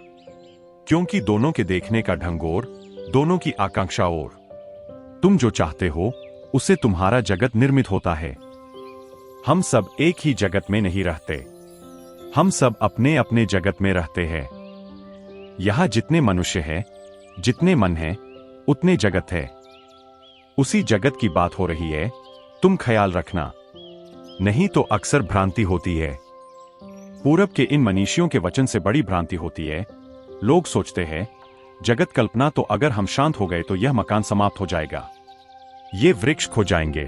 A: क्योंकि दोनों के देखने का ढंग और, दोनों की आकांक्षा और। तुम जो चाहते हो उससे तुम्हारा जगत निर्मित होता है। हम सब एक ही जगत में नहीं रहते, हम सब अपने अपने जगत में रहते हैं। यहां जितने मनुष्य हैं, जितने मन हैं, उतने जगत है। उसी जगत की बात हो रही है, तुम ख्याल रखना, नहीं तो अक्सर भ्रांति होती है। पूरब के इन मनीषियों के वचन से बड़ी भ्रांति होती है। लोग सोचते हैं जगत कल्पना, तो अगर हम शांत हो गए तो यह मकान समाप्त हो जाएगा, ये वृक्ष खो जाएंगे।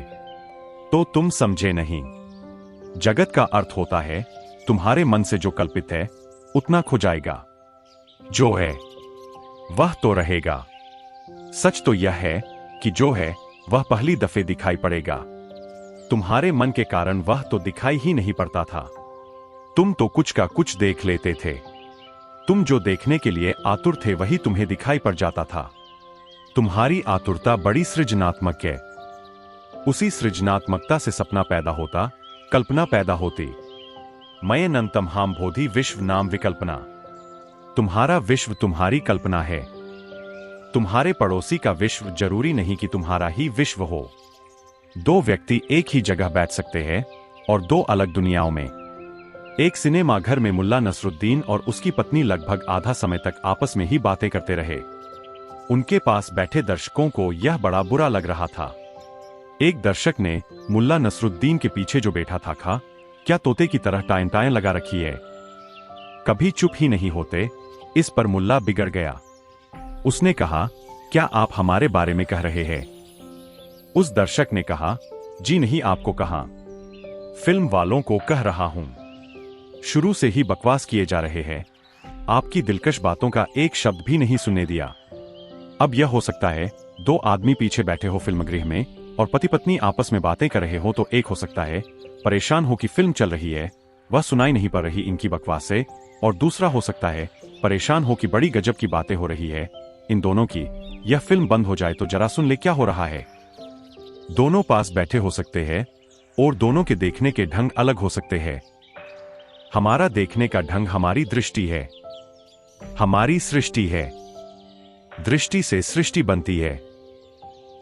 A: तो तुम समझे नहीं, जगत का अर्थ होता है तुम्हारे मन से जो कल्पित है उतना खो जाएगा, जो है वह तो रहेगा। सच तो यह है कि जो है वह पहली दफे दिखाई पड़ेगा। तुम्हारे मन के कारण वह तो दिखाई ही नहीं पड़ता था। तुम तो कुछ का कुछ देख लेते थे। तुम जो देखने के लिए आतुर थे वही तुम्हें दिखाई पड़ जाता था। तुम्हारी आतुरता बड़ी सृजनात्मक है। उसी सृजनात्मकता से सपना पैदा होता, कल्पना पैदा होती। मैं अनंतम हाम बोधि विश्व नाम विकल्पना। तुम्हारा विश्व तुम्हारी कल्पना है। तुम्हारे पड़ोसी का विश्व जरूरी नहीं कि तुम्हारा ही विश्व हो। दो व्यक्ति एक ही जगह बैठ सकते हैं और दो अलग दुनियाओं में। एक सिनेमा घर में मुल्ला नसरुद्दीन और उसकी पत्नी लगभग आधा समय तक आपस में ही बातें करते रहे। उनके पास बैठे दर्शकों को यह बड़ा बुरा लग रहा था। एक दर्शक ने मुल्ला नसरुद्दीन के पीछे जो बैठा था कहा, क्या तोते की तरह टाइन टाइन लगा रखी है, कभी चुप ही नहीं होते। इस पर मुल्ला बिगड़ गया। उसने कहा, क्या आप हमारे बारे में कह रहे हैं? उस दर्शक ने कहा, जी नहीं, आपको कहा, फिल्म वालों को कह रहा हूं। शुरू से ही बकवास किए जा रहे हैं, आपकी दिलकश बातों का एक शब्द भी नहीं सुनने दिया। अब यह हो सकता है दो आदमी पीछे बैठे हो फिल्म गृह में और पति पत्नी आपस में बातें कर रहे हो, तो एक हो सकता है परेशान हो कि फिल्म चल रही है, वह सुनाई नहीं पड़ रही इनकी बकवास से, और दूसरा हो सकता है परेशान हो कि बड़ी गजब की बातें हो रही है इन दोनों की, यह फिल्म बंद हो जाए तो जरा सुन ले क्या हो रहा है। दोनों पास बैठे हो सकते हैं और दोनों के देखने के ढंग अलग हो सकते हैं। हमारा देखने का ढंग हमारी दृष्टि है, हमारी सृष्टि है। दृष्टि से सृष्टि बनती है।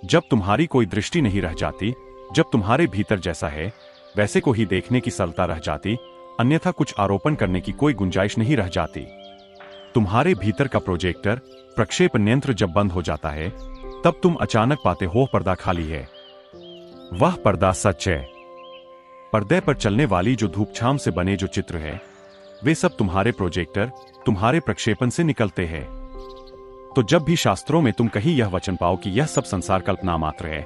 A: जब तुम्हारी कोई दृष्टि नहीं रह जाती, जब तुम्हारे भीतर जैसा है वैसे को ही देखने की सरलता रह जाती, अन्यथा कुछ आरोपण करने की कोई गुंजाइश नहीं रह जाती। तुम्हारे भीतर का प्रोजेक्टर प्रक्षेपण यंत्र जब बंद हो जाता है, तब तुम अचानक पाते हो पर्दा खाली है। वह पर्दा सच है। पर्दे पर चलने वाली जो धूप छाम से बने जो चित्र है, वे सब तुम्हारे प्रोजेक्टर, तुम्हारे प्रक्षेपण से निकलते हैं। तो जब भी शास्त्रों में तुम कहीं यह वचन पाओ कि यह सब संसार कल्पना मात्र है,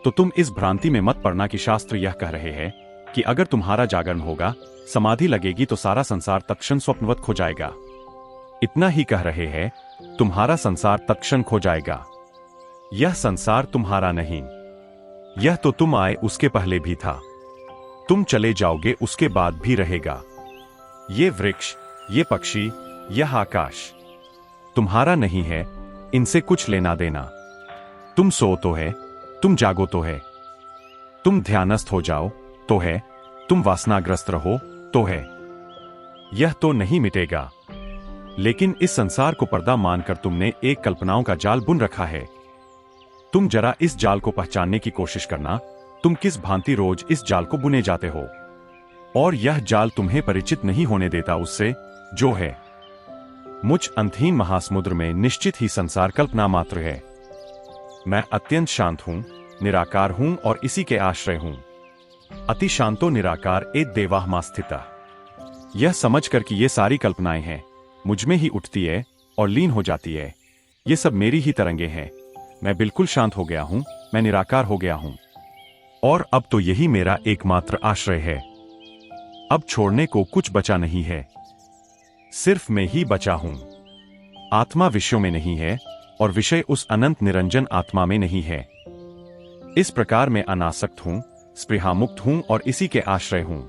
A: तो तुम इस भ्रांति में मत पड़ना कि शास्त्र यह कह रहे हैं कि अगर तुम्हारा जागरण होगा, समाधि लगेगी तो सारा संसार तत्क्षण स्वप्नवत खो जाएगा। इतना ही कह रहे हैं, तुम्हारा संसार तत्क्षण खो जाएगा। यह संसार तुम्हारा नहीं, यह तो तुम आए उसके पहले भी था, तुम चले जाओगे उसके बाद भी रहेगा। ये वृक्ष, ये पक्षी, यह आकाश तुम्हारा नहीं है, इनसे कुछ लेना देना। तुम सो तो है, तुम जागो तो है, तुम ध्यानस्थ हो जाओ तो है, तुम वासनाग्रस्त रहो तो है, यह तो नहीं मिटेगा। लेकिन इस संसार को पर्दा मानकर तुमने एक कल्पनाओं का जाल बुन रखा है। तुम जरा इस जाल को पहचानने की कोशिश करना, तुम किस भांति रोज इस जाल को बुने जाते हो, और यह जाल तुम्हें परिचित नहीं होने देता उससे जो है। मुझ अंतहीन महासमुद्र में निश्चित ही संसार कल्पना मात्र है। मैं अत्यंत शांत हूं, निराकार हूं और इसी के आश्रय हूं। अति शांतो निराकार ए देवाहमा स्थिता। यह समझकर कि ये सारी कल्पनाएं हैं, मुझ में ही उठती है और लीन हो जाती है, ये सब मेरी ही तरंगे हैं। मैं बिल्कुल शांत हो गया हूं, मैं निराकार हो गया हूं, और अब तो यही मेरा एकमात्र आश्रय है। अब छोड़ने को कुछ बचा नहीं है, सिर्फ मैं ही बचा हूं। आत्मा विषयों में नहीं है और विषय उस अनंत निरंजन आत्मा में नहीं है। इस प्रकार मैं अनासक्त हूं, स्पृहा मुक्त हूं और इसी के आश्रय हूं।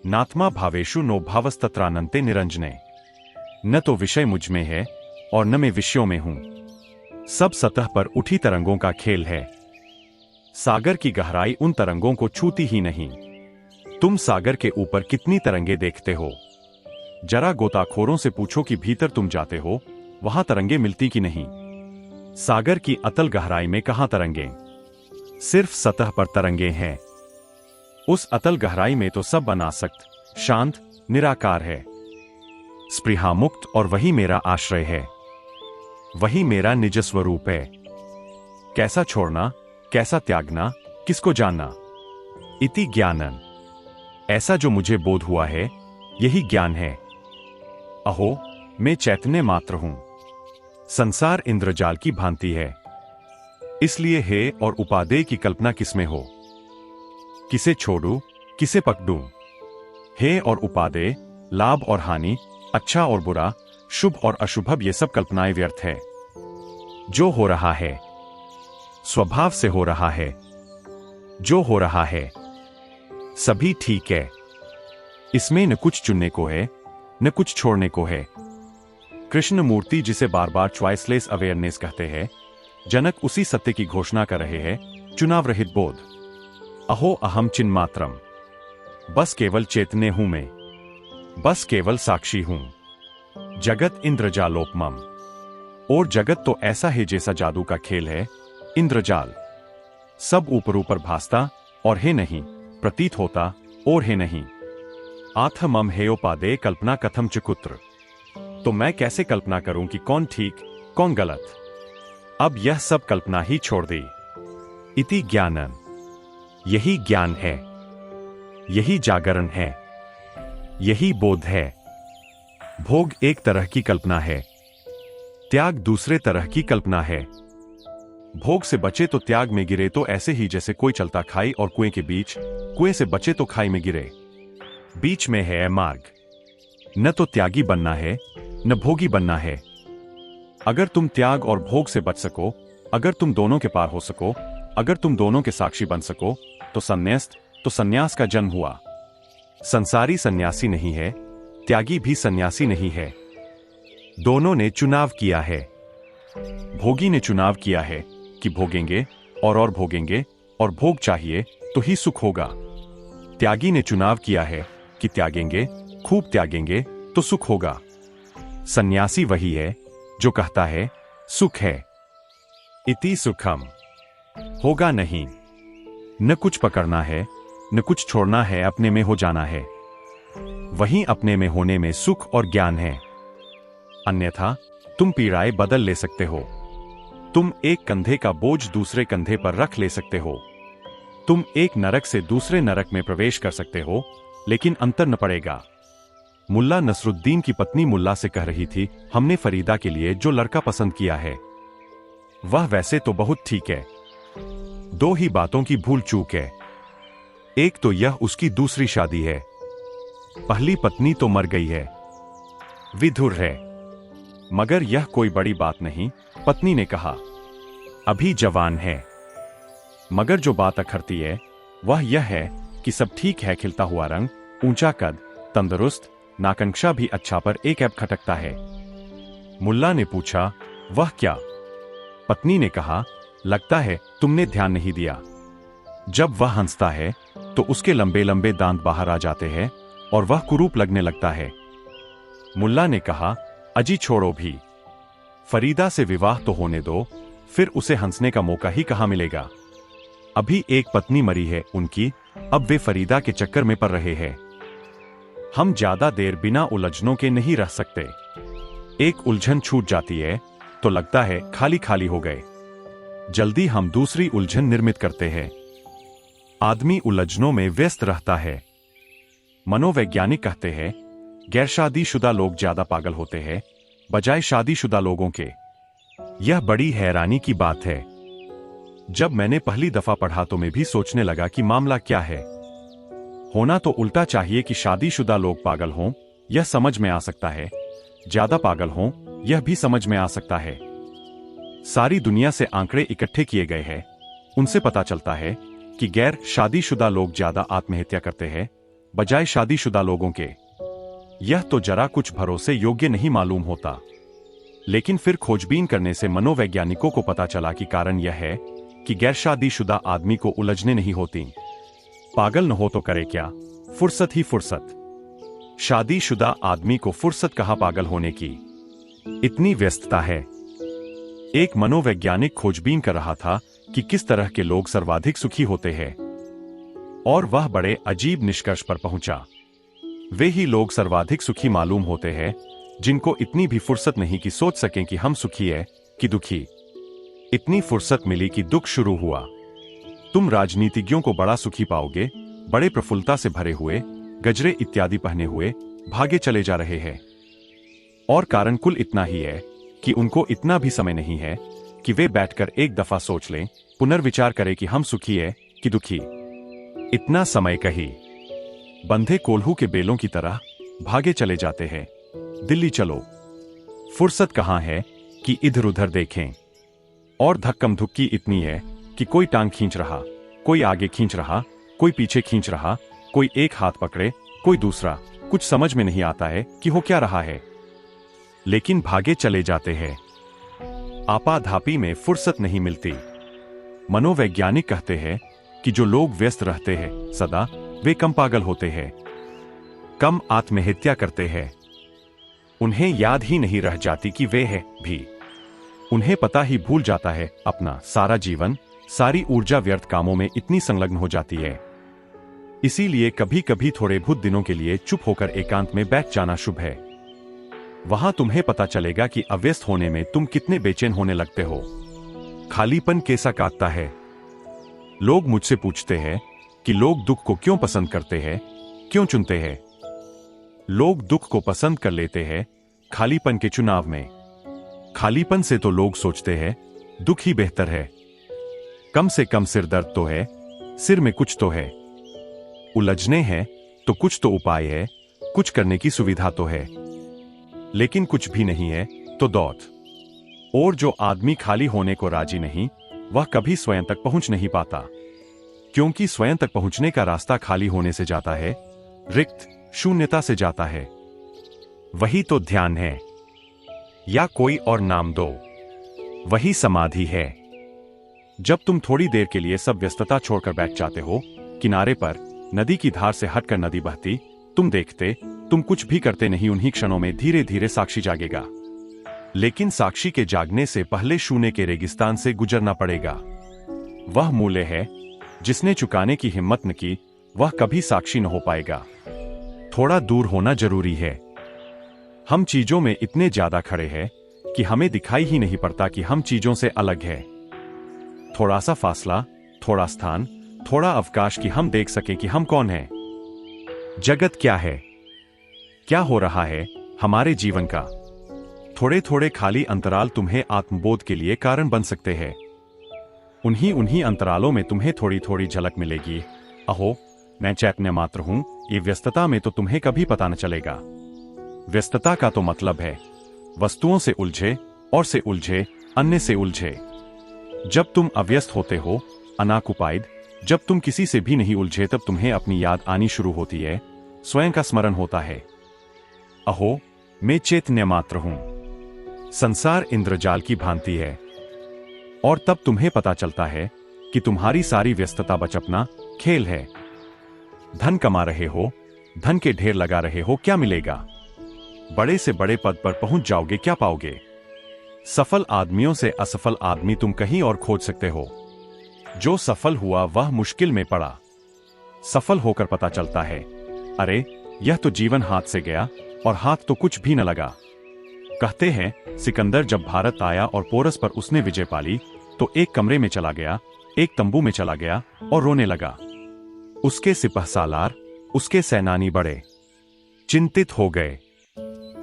A: नात्मा भावेषु नो भावस्तत्रानंते निरंजने। न तो विषय मुझ में है और न मैं विषयों में हूं। सब सतह पर उठी तरंगों का खेल है। सागर की गहराई उन तरंगों को छूती ही नहीं। तुम सागर के ऊपर कितनी तरंगे देखते हो? जरा गोताखोरों से पूछो कि भीतर तुम जाते हो, वहां तरंगे मिलती कि नहीं। सागर की अतल गहराई में कहां तरंगे? सिर्फ सतह पर तरंगे हैं। उस अतल गहराई में तो सब अनासक्त, शांत, निराकार है, स्पृहा मुक्त, और वही मेरा आश्रय है, वही मेरा निज स्वरूप है। कैसा छोड़ना, कैसा त्यागना, किसको जानना? इति ज्ञानन। ऐसा जो मुझे बोध हुआ है, यही ज्ञान है। अहो, मैं चैतन्य मात्र हूं। संसार इंद्रजाल की भांति है। इसलिए हे और उपादेय की कल्पना किसमें हो? किसे छोड़ूं, किसे पकड़ूं? हे और उपादेय, लाभ और हानि, अच्छा और बुरा, शुभ और अशुभ, ये सब कल्पनाएं व्यर्थ है। जो हो रहा है स्वभाव से हो रहा है। जो हो रहा है सभी ठीक है। इसमें न कुछ चुनने को है, न कुछ छोड़ने को है। कृष्ण मूर्ति, जिसे बार बार चॉइसलेस अवेयरनेस कहते हैं, जनक उसी सत्य की घोषणा कर रहे हैं, चुनाव रहित बोध। अहो अहम चिन्मात्रम। बस केवल चेतने हूं मैं, बस केवल साक्षी हूं। जगत इंद्रजालोपमम। और जगत तो ऐसा है जैसा जादू का खेल है, इंद्रजाल। सब ऊपर ऊपर भासता और है नहीं, प्रतीत होता और है नहीं। आथ मम हेयोपादे कल्पना कथम चकुत्र। तो मैं कैसे कल्पना करूं कि कौन ठीक, कौन गलत? अब यह सब कल्पना ही छोड़ दी। इति ज्ञानन। यही ज्ञान है, यही जागरण है, यही बोध है। भोग एक तरह की कल्पना है, त्याग दूसरे तरह की कल्पना है। भोग से बचे तो त्याग में गिरे, तो ऐसे ही जैसे कोई चलता खाई और कुएं के बीच, कुएं से बचे तो खाई में गिरे। बीच में है मार्ग। न तो त्यागी बनना है न भोगी बनना है। अगर तुम त्याग और भोग से बच सको, अगर तुम दोनों के पार हो सको, अगर तुम दोनों के साक्षी बन सको, तो संन्यास का जन्म हुआ। संसारी सन्यासी नहीं है, त्यागी भी सन्यासी नहीं है। दोनों ने चुनाव किया है। भोगी ने चुनाव किया है कि भोगेंगे और भोगेंगे, और भोग चाहिए तो ही सुख होगा। त्यागी ने चुनाव किया है कि त्यागेंगे, खूब त्यागेंगे तो सुख होगा। सन्यासी वही है जो कहता है सुख है। इति सुखम। होगा नहीं। न कुछ पकड़ना है न कुछ छोड़ना है, अपने में हो जाना है। वहीं अपने में होने में सुख और ज्ञान है। अन्यथा तुम पीड़ाएं बदल ले सकते हो। तुम एक कंधे का बोझ दूसरे कंधे पर रख ले सकते हो। तुम एक नरक से दूसरे नरक में प्रवेश कर सकते हो, लेकिन अंतर न पड़ेगा। मुल्ला नसरुद्दीन की पत्नी मुल्ला से कह रही थी, हमने फरीदा के लिए जो लड़का पसंद किया है वह वैसे तो बहुत ठीक है। दो ही बातों की भूल चूक है। एक तो यह उसकी दूसरी शादी है। पहली पत्नी तो मर गई है, विधुर है। मगर यह कोई बड़ी बात नहीं, पत्नी ने कहा। अभी जवान है। मगर जो बात अखरती है वह यह है कि सब ठीक है, खिलता हुआ रंग, ऊंचा कद, तंदुरुस्त, नाकंक्षा भी अच्छा, पर एक ऐब खटकता है। मुल्ला ने पूछा, वह क्या? पत्नी ने कहा, लगता है तुमने ध्यान नहीं दिया। जब वह हंसता है तो उसके लंबे लंबे दांत बाहर आ जाते हैं और वह कुरूप लगने लगता है। मुल्ला ने कहा, अजी छोड़ो भी, फरीदा से विवाह तो होने दो, फिर उसे हंसने का मौका ही कहां मिलेगा। अभी एक पत्नी मरी है उनकी, अब वे फरीदा के चक्कर में पड़ रहे हैं। हम ज्यादा देर बिना उलझनों के नहीं रह सकते। एक उलझन छूट जाती है तो लगता है खाली खाली हो गए। जल्दी हम दूसरी उलझन निर्मित करते हैं। आदमी उलझनों में व्यस्त रहता है। मनोवैज्ञानिक कहते हैं, गैर शादीशुदा लोग ज्यादा पागल होते हैं बजाय शादीशुदा लोगों के। यह बड़ी हैरानी की बात है। जब मैंने पहली दफा पढ़ा तो मैं भी सोचने लगा कि मामला क्या है। होना तो उल्टा चाहिए कि शादीशुदा लोग पागल हों, यह समझ में आ सकता है। ज्यादा पागल हों, यह भी समझ में आ सकता है। सारी दुनिया से आंकड़े इकट्ठे किए गए हैं, उनसे पता चलता है कि गैर शादीशुदा लोग ज्यादा आत्महत्या करते हैं बजाय शादीशुदा लोगों के। यह तो जरा कुछ भरोसे योग्य नहीं मालूम होता। लेकिन फिर खोजबीन करने से मनोवैज्ञानिकों को पता चला कि कारण यह है कि गैर शादीशुदा आदमी को उलझने नहीं होती। पागल न हो तो करे क्या, फुर्सत ही फुर्सत। शादीशुदा आदमी को फुर्सत कहां पागल होने की, इतनी व्यस्तता है। एक मनोवैज्ञानिक खोजबीन कर रहा था कि किस तरह के लोग सर्वाधिक सुखी होते हैं, और वह बड़े अजीब निष्कर्ष पर पहुंचा। वे ही लोग सर्वाधिक सुखी मालूम होते हैं जिनको इतनी भी फुर्सत नहीं कि सोच सकें कि हम सुखी है कि दुखी। इतनी फुर्सत मिली कि दुख शुरू हुआ। तुम राजनीतिज्ञों को बड़ा सुखी पाओगे, बड़े प्रफुल्लता से भरे हुए, गजरे इत्यादि पहने हुए भागे चले जा रहे हैं। और कारण कुल इतना ही है कि उनको इतना भी समय नहीं है कि वे बैठकर एक दफा सोच लें, पुनर्विचार करें कि हम सुखी है कि दुखी। इतना समय कहीं बंधे कोल्हू के बेलों की तरह भागे चले जाते हैं। दिल्ली चलो, फुर्सत कहां है कि इधर उधर देखें। और धक्कम धुक्की इतनी है कि कोई टांग खींच रहा, कोई आगे खींच रहा, कोई पीछे खींच रहा, कोई एक हाथ पकड़े, कोई दूसरा। कुछ समझ में नहीं आता है कि हो क्या रहा है, लेकिन भागे चले जाते हैं। आपाधापी में फुर्सत नहीं मिलती। मनोवैज्ञानिक कहते हैं कि जो लोग व्यस्त रहते हैं सदा, वे कम पागल होते हैं, कम आत्महत्या करते हैं। उन्हें याद ही नहीं रह जाती कि वे हैं भी। उन्हें पता ही भूल जाता है अपना सारा जीवन, सारी ऊर्जा व्यर्थ कामों में इतनी संलग्न हो जाती है। इसीलिए कभी कभी थोड़े बहुत दिनों के लिए चुप होकर एकांत में बैठ जाना शुभ है। वहां तुम्हें पता चलेगा कि अव्यस्त होने में तुम कितने बेचैन होने लगते हो। खालीपन कैसा काटता है। लोग मुझसे पूछते हैं कि लोग दुख को क्यों पसंद करते हैं, क्यों चुनते हैं। लोग दुख को पसंद कर लेते हैं खालीपन के चुनाव में। खालीपन से तो लोग सोचते हैं दुख ही बेहतर है, कम से कम सिर दर्द तो है, सिर में कुछ तो है। उलझने हैं तो कुछ तो उपाय है, कुछ करने की सुविधा तो है। लेकिन कुछ भी नहीं है तो दौड़। और जो आदमी खाली होने को राजी नहीं, वह कभी स्वयं तक पहुंच नहीं पाता, क्योंकि स्वयं तक पहुंचने का रास्ता खाली होने से जाता है, रिक्त शून्यता से जाता है। वही तो ध्यान है, या कोई और नाम दो, वही समाधि है। जब तुम थोड़ी देर के लिए सब व्यस्तता छोड़कर बैठ जाते हो किनारे पर, नदी की धार से हटकर नदी बहती, तुम देखते, तुम कुछ भी करते नहीं, उन्हीं क्षणों में धीरे धीरे साक्षी जागेगा। लेकिन साक्षी के जागने से पहले शून्य के रेगिस्तान से गुजरना पड़ेगा। वह मूल्य है जिसने चुकाने की हिम्मत न की, वह कभी साक्षी न हो पाएगा। थोड़ा दूर होना जरूरी है। हम चीजों में इतने ज्यादा खड़े हैं कि हमें दिखाई ही नहीं पड़ता कि हम चीजों से अलग हैं। थोड़ा सा फासला, थोड़ा स्थान, थोड़ा अवकाश कि हम देख सके कि हम कौन हैं। जगत क्या है, क्या हो रहा है हमारे जीवन का। थोड़े थोड़े खाली अंतराल तुम्हें आत्मबोध के लिए कारण बन सकते हैं। उन्हीं अंतरालों में तुम्हें थोड़ी थोड़ी झलक मिलेगी, अहो मैं चैतन्य मात्र हूं। ये व्यस्तता में तो तुम्हें कभी पता न चलेगा। व्यस्तता का तो मतलब है वस्तुओं से उलझे, और से उलझे, अन्य से उलझे। जब तुम अव्यस्त होते हो, अनाकुपाइड, जब तुम किसी से भी नहीं उलझे, तब तुम्हें अपनी याद आनी शुरू होती है, स्वयं का स्मरण होता है। अहो मैं चैतन्य मात्र हूं। संसार इंद्रजाल की भांति है। और तब तुम्हें पता चलता है कि तुम्हारी सारी व्यस्तता बचपना खेल है। धन कमा रहे हो, धन के ढेर लगा रहे हो, क्या मिलेगा? बड़े से बड़े पद पर पहुंच जाओगे, क्या पाओगे? सफल आदमियों से असफल आदमी तुम कहीं और खोज सकते हो। जो सफल हुआ वह मुश्किल में पड़ा। सफल होकर पता चलता है, अरे यह तो जीवन हाथ से गया और हाथ तो कुछ भी न लगा। कहते हैं सिकंदर जब भारत आया और पोरस पर उसने विजय पाली, तो एक कमरे में चला गया, एक तंबू में चला गया और रोने लगा। उसके सिपहसालार, उसके सेनानी बड़े चिंतित हो गए।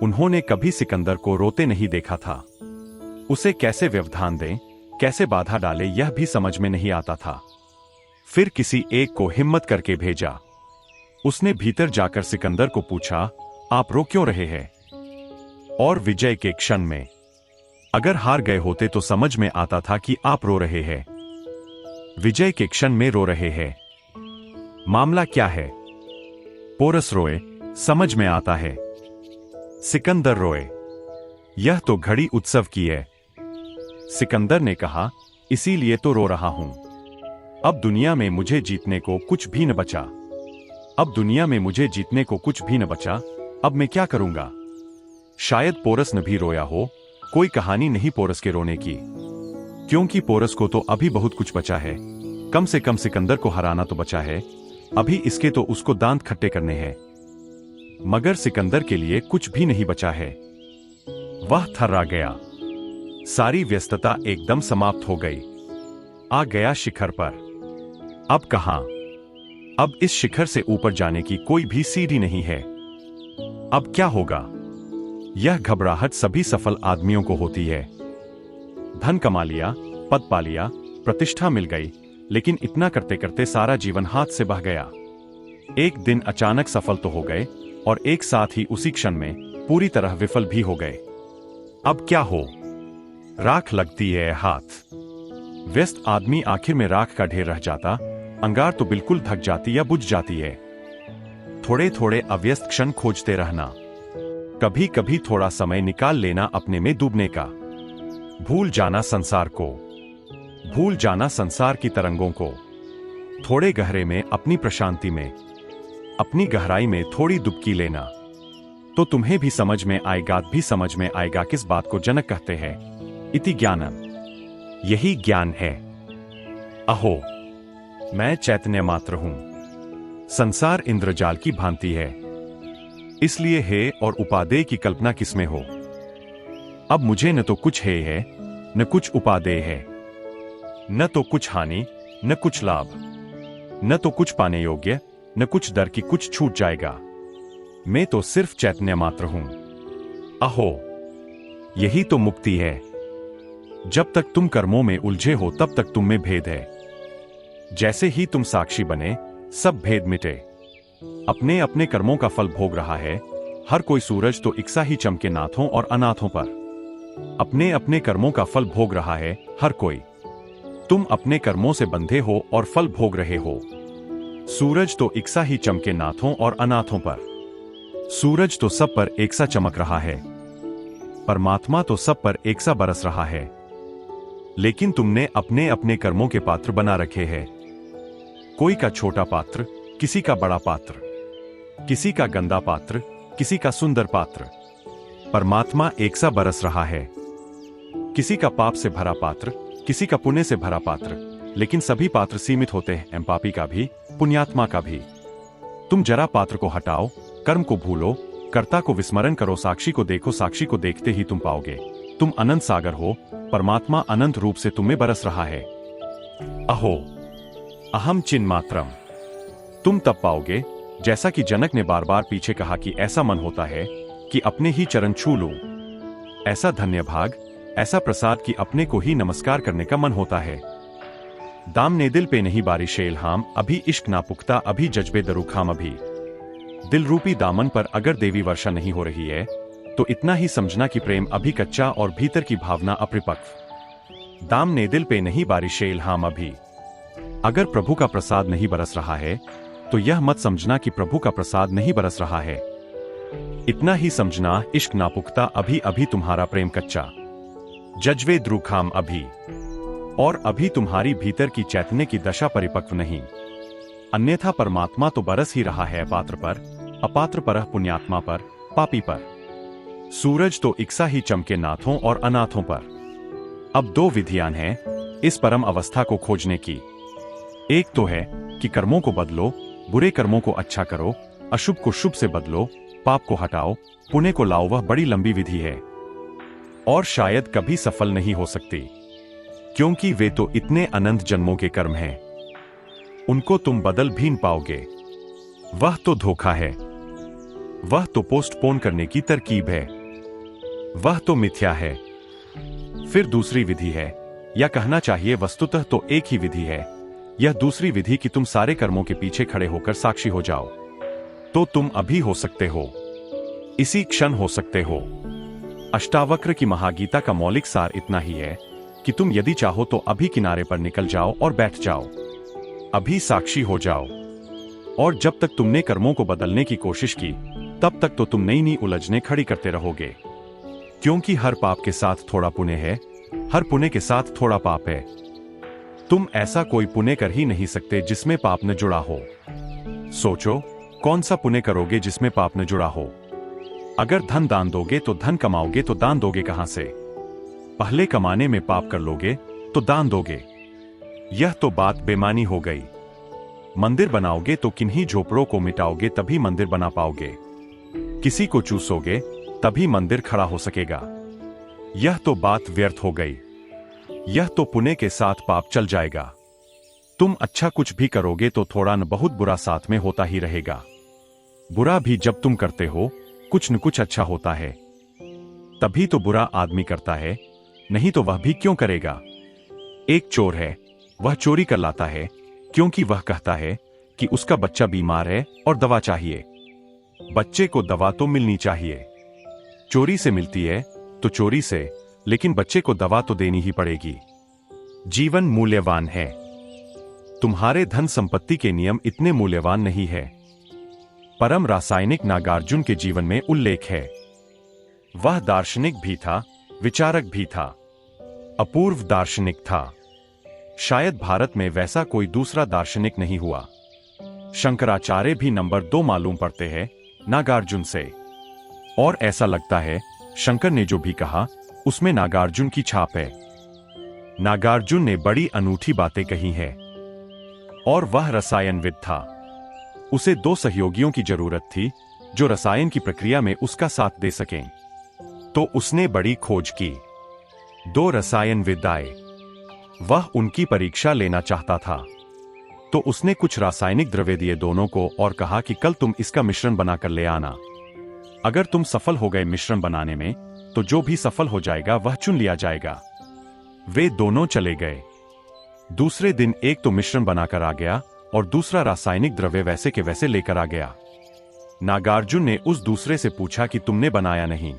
A: उन्होंने कभी सिकंदर को रोते नहीं देखा था। उसे कैसे व्यवधान दें, कैसे बाधा डाले, यह भी समझ में नहीं आता था। फिर किसी एक को हिम्मत करके भेजा। उसने भीतर जाकर सिकंदर को पूछा, आप रो क्यों रहे हैं? और विजय के क्षण में, अगर हार गए होते तो समझ में आता था कि आप रो रहे हैं। विजय के क्षण में रो रहे हैं। मामला क्या है? पोरस रोए, समझ में आता है। सिकंदर रोए, यह तो घड़ी उत्सव की है। सिकंदर ने कहा, इसीलिए तो रो रहा हूं। अब दुनिया में मुझे जीतने को कुछ भी न बचा। अब दुनिया में मुझे जीतने को कुछ भी न बचा। अब मैं क्या करूंगा? शायद पोरस न भी रोया हो। कोई कहानी नहीं पोरस के रोने की, क्योंकि पोरस को तो अभी बहुत कुछ बचा है। कम से कम सिकंदर को हराना तो बचा है। अभी इसके तो उसको दांत खट्टे करने हैं। मगर सिकंदर के लिए कुछ भी नहीं बचा है। वह थर्रा गया। सारी व्यस्तता एकदम समाप्त हो गई। आ गया शिखर पर। अब कहां? अब इस शिखर से ऊपर जाने की कोई भी सीढ़ी नहीं है। अब क्या होगा? यह घबराहट सभी सफल आदमियों को होती है। धन कमा लिया, पद पा लिया, प्रतिष्ठा मिल गई, लेकिन इतना करते करते सारा जीवन हाथ से बह गया। एक दिन अचानक सफल तो हो गए और एक साथ ही उसी क्षण में पूरी तरह विफल भी हो गए। अब क्या हो? राख लगती है हाथ। व्यस्त आदमी आखिर में राख का ढेर रह जाता, अंगार तो बिल्कुल धक जाती या बुझ जाती है। थोड़े थोड़े अव्यस्त क्षण खोजते रहना, कभी कभी थोड़ा समय निकाल लेना अपने में डूबने का। भूल जाना संसार को, भूल जाना संसार की तरंगों को। थोड़े गहरे में अपनी प्रशांति में, अपनी गहराई में थोड़ी डुबकी लेना, तो तुम्हें भी समझ में आएगा किस बात को जनक कहते हैं, इति ज्ञानम। यही ज्ञान है। अहो मैं चैतन्य मात्र हूं। संसार इंद्रजाल की भांति है, इसलिए है और उपादेय की कल्पना किसमें हो। अब मुझे न तो कुछ है न कुछ उपादेय है, न तो कुछ हानि न कुछ लाभ, न तो कुछ पाने योग्य न कुछ दर की कुछ छूट जाएगा। मैं तो सिर्फ चैतन्य मात्र हूं। अहो यही तो मुक्ति है। जब तक तुम कर्मों में उलझे हो तब तक तुम में भेद है। जैसे ही तुम साक्षी बने, सब भेद मिटे। अपने अपने कर्मों का फल भोग रहा है। हर कोई सूरज तो इकसा ही चमके नाथों और अनाथों पर। अपने अपने कर्मों का फल भोग रहा है हर कोई। तुम अपने कर्मों से बंधे हो और फल भोग रहे हो। सूरज तो इकसा ही चमके नाथों और अनाथों पर। सूरज तो सब पर एक सा चमक रहा है। परमात्मा तो सब पर एक सा बरस रहा है। लेकिन तुमने अपने अपने कर्मों के पात्र बना रखे हैं। कोई का छोटा पात्र, किसी का बड़ा पात्र, किसी का गंदा पात्र, किसी का सुंदर पात्र। परमात्मा एक सा बरस रहा है। किसी का पाप से भरा पात्र, किसी का पुण्य से भरा पात्र, लेकिन सभी पात्र सीमित होते हैं, पापी का भी, पुण्यात्मा का भी। तुम जरा पात्र को हटाओ, कर्म को भूलो, कर्ता को विस्मरण करो, साक्षी को देखो। साक्षी को देखते ही तुम पाओगे तुम अनंत सागर हो। परमात्मा अनंत रूप से तुम्हें बरस रहा है। अहो अहम चिन्मात्रम। तुम तब पाओगे, जैसा कि जनक ने बार बार पीछे कहा, कि ऐसा मन होता है कि अपने ही चरण छू लूं। ऐसा धन्य भाग, ऐसा प्रसाद कि अपने को ही नमस्कार करने का मन होता है। दाम ने दिल पे नहीं बारिश इल्हाम, अभी इश्क ना पुख्ता, अभी जज्बे दरुखाम। अभी दिल रूपी दामन पर अगर देवी वर्षा नहीं हो रही है, तो इतना ही समझना कि प्रेम अभी कच्चा और भीतर की भावना अपरिपक्व। दाम ने दिल पे नहीं बारिश इल्हाम। अभी अगर प्रभु का प्रसाद नहीं बरस रहा है, तो यह मत समझना कि प्रभु का प्रसाद नहीं बरस रहा है। इतना ही समझना, इश्क ना पुख्ता, अभी अभी तुम्हारा प्रेम कच्चा। जज्बे द्रुखाम। अभी और अभी तुम्हारी भीतर की चैतन्य की दशा परिपक्व नहीं। अन्यथा परमात्मा तो बरस ही रहा है अपात्र पर, अपात्र पर पुण्यात्मा पर, पापी पर। सूरज तो इकसा ही चमके नाथों और अनाथों पर। अब दो विधियां हैं इस परम अवस्था को खोजने की। एक तो है कि कर्मों को बदलो, बुरे कर्मों को अच्छा करो, अशुभ को शुभ से बदलो, पाप को हटाओ, पुण्य को लाओ। वह बड़ी लंबी विधि है और शायद कभी सफल नहीं हो सकती, क्योंकि वे तो इतने अनंत जन्मों के कर्म हैं। उनको तुम बदल भी नहीं पाओगे। वह तो धोखा है, वह तो पोस्टपोन करने की तरकीब है, वह तो मिथ्या है। फिर दूसरी विधि है, या कहना चाहिए वस्तुतः तो एक ही विधि है। यह दूसरी विधि कि तुम सारे कर्मों के पीछे खड़े होकर साक्षी हो जाओ। तो तुम अभी हो सकते हो, इसी क्षण हो सकते हो। अष्टावक्र की महागीता का मौलिक सार इतना ही है कि तुम यदि चाहो तो अभी किनारे पर निकल जाओ और बैठ जाओ। अभी साक्षी हो जाओ। और जब तक तुमने कर्मों को बदलने की कोशिश की, तब तक तो तुम नई नई उलझने खड़ी करते रहोगे, क्योंकि हर पाप के साथ थोड़ा पुण्य है, हर पुण्य के साथ थोड़ा पाप है। तुम ऐसा कोई पुण्य कर ही नहीं सकते जिसमें पाप न जुड़ा हो। सोचो, कौन सा पुण्य करोगे जिसमें पाप न जुड़ा हो? अगर धन दान दोगे तो धन कमाओगे, तो दान दोगे कहां से? पहले कमाने में पाप कर लोगे तो दान दोगे। यह तो बात बेमानी हो गई। मंदिर बनाओगे तो किन्हीं झोपड़ों को मिटाओगे, तभी मंदिर बना पाओगे। किसी को चूसोगे तभी मंदिर खड़ा हो सकेगा। यह तो बात व्यर्थ हो गई। यह तो पुण्य के साथ पाप चल जाएगा। तुम अच्छा कुछ भी करोगे तो थोड़ा न बहुत बुरा साथ में होता ही रहेगा। बुरा भी जब तुम करते हो, कुछ न कुछ अच्छा होता है। तभी तो बुरा आदमी करता है, नहीं तो वह भी क्यों करेगा? एक चोर है, वह चोरी कर लाता है क्योंकि वह कहता है कि उसका बच्चा बीमार है और दवा चाहिए। बच्चे को दवा तो मिलनी चाहिए। चोरी से मिलती है तो चोरी से, लेकिन बच्चे को दवा तो देनी ही पड़ेगी। जीवन मूल्यवान है। तुम्हारे धन संपत्ति के नियम इतने मूल्यवान नहीं है। परम रासायनिक नागार्जुन के जीवन में उल्लेख है। वह दार्शनिक भी था, विचारक भी था, अपूर्व दार्शनिक था। शायद भारत में वैसा कोई दूसरा दार्शनिक नहीं हुआ। शंकराचार्य भी नंबर 2 मालूम पड़ते हैं नागार्जुन से। और ऐसा लगता है शंकर ने जो भी कहा उसमें नागार्जुन की छाप है। नागार्जुन ने बड़ी अनूठी बातें कही हैं। और वह रसायनविद था। उसे 2 सहयोगियों की जरूरत थी जो रसायन की प्रक्रिया में उसका साथ दे सकें। तो उसने बड़ी खोज की। 2 रसायनविद आए। वह उनकी परीक्षा लेना चाहता था। तो उसने कुछ रासायनिक द्रव्य दिए दोनों को और कहा कि कल तुम इसका मिश्रण बनाकर ले आना। अगर तुम सफल हो गए मिश्रण बनाने में, तो जो भी सफल हो जाएगा वह चुन लिया जाएगा। वे दोनों चले गए। दूसरे दिन एक तो मिश्रण बनाकर आ गया और दूसरा रासायनिक द्रव्य वैसे के वैसे लेकर आ गया। नागार्जुन ने उस दूसरे से पूछा कि तुमने बनाया नहीं।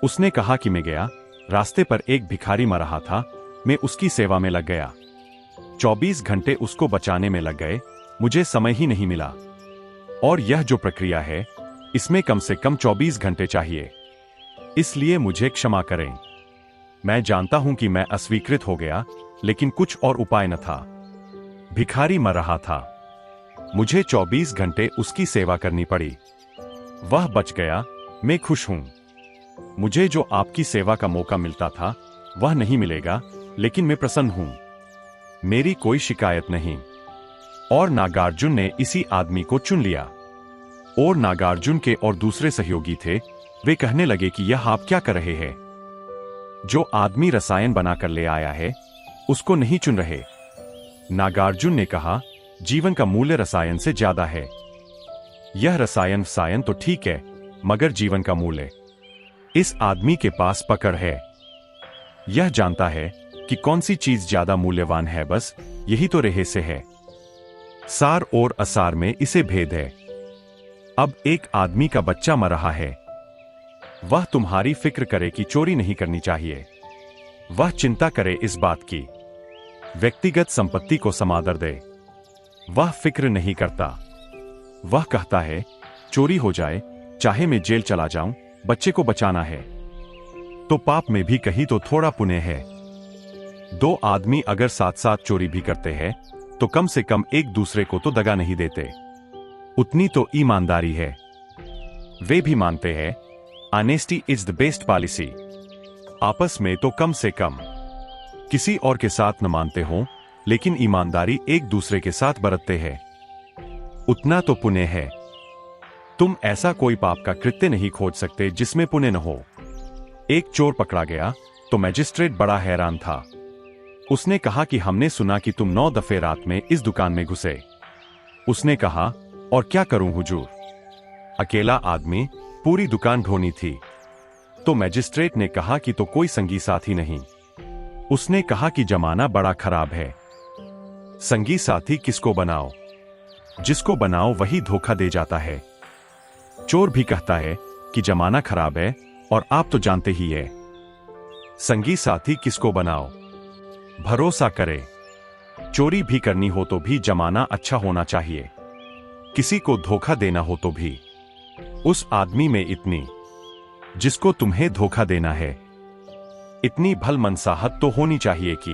A: उसने कहा कि मैं गया, रास्ते पर एक भिखारी मर रहा था, मैं उसकी सेवा में लग गया। 24 घंटे उसको बचाने में लग गए, मुझे समय ही नहीं मिला। और यह जो प्रक्रिया है, इसमें कम से कम 24 घंटे चाहिए। इसलिए मुझे क्षमा करें। मैं जानता हूं कि मैं अस्वीकृत हो गया, लेकिन कुछ और उपाय न था। भिखारी मर रहा था, मुझे 24 घंटे उसकी सेवा करनी पड़ी। वह बच गया, मैं खुश हूं। मुझे जो आपकी सेवा का मौका मिलता था वह नहीं मिलेगा, लेकिन मैं प्रसन्न हूं। मेरी कोई शिकायत नहीं। और नागार्जुन ने इसी आदमी को चुन लिया। और नागार्जुन के और दूसरे सहयोगी थे, वे कहने लगे कि यह आप क्या कर रहे हैं? जो आदमी रसायन बनाकर ले आया है उसको नहीं चुन रहे। नागार्जुन ने कहा, जीवन का मूल्य रसायन से ज्यादा है। यह रसायन तो ठीक है, मगर जीवन का मूल्य। इस आदमी के पास पकड़ है। यह जानता है कि कौन सी चीज ज्यादा मूल्यवान है, बस यही तो रहस्य है। सार और असार में इसे भेद है। अब एक आदमी का बच्चा मर रहा है। वह तुम्हारी फिक्र करे कि चोरी नहीं करनी चाहिए। वह चिंता करे इस बात की, व्यक्तिगत संपत्ति को समादर दे। वह फिक्र नहीं करता। वह कहता है, चोरी हो जाए, चाहे मैं जेल चला जाऊं, बच्चे को बचाना है। तो पाप में भी कहीं तो थोड़ा पुण्य है। दो आदमी अगर साथ साथ चोरी भी करते हैं तो कम से कम एक दूसरे को तो दगा नहीं देते। उतनी तो ईमानदारी है। वे भी मानते हैं, honesty is the best policy. आपस में तो कम से कम किसी और के साथ न मानते हो, लेकिन ईमानदारी एक दूसरे के साथ बरतते हैं, उतना तो पुण्य है। तुम ऐसा कोई पाप का कृत्य नहीं खोज सकते जिसमें पुण्य न हो। एक चोर पकड़ा गया तो मजिस्ट्रेट बड़ा हैरान था। उसने कहा कि हमने सुना कि तुम 9 दफे रात में इस दुकान में घुसे। उसने कहा, और क्या करूं हुजूर? अकेला आदमी, पूरी दुकान ढोनी थी। तो मजिस्ट्रेट ने कहा कि तो कोई संगी साथी नहीं। उसने कहा कि जमाना बड़ा खराब है, संगी साथी किसको बनाओ? जिसको बनाओ वही धोखा दे जाता है। चोर भी कहता है कि जमाना खराब है और आप तो जानते ही है। संगी साथी किसको बनाओ? भरोसा करे। चोरी भी करनी हो तो भी जमाना अच्छा होना चाहिए। किसी को धोखा देना हो तो भी उस आदमी में इतनी, जिसको तुम्हें धोखा देना है, इतनी भलमनसाहत तो होनी चाहिए कि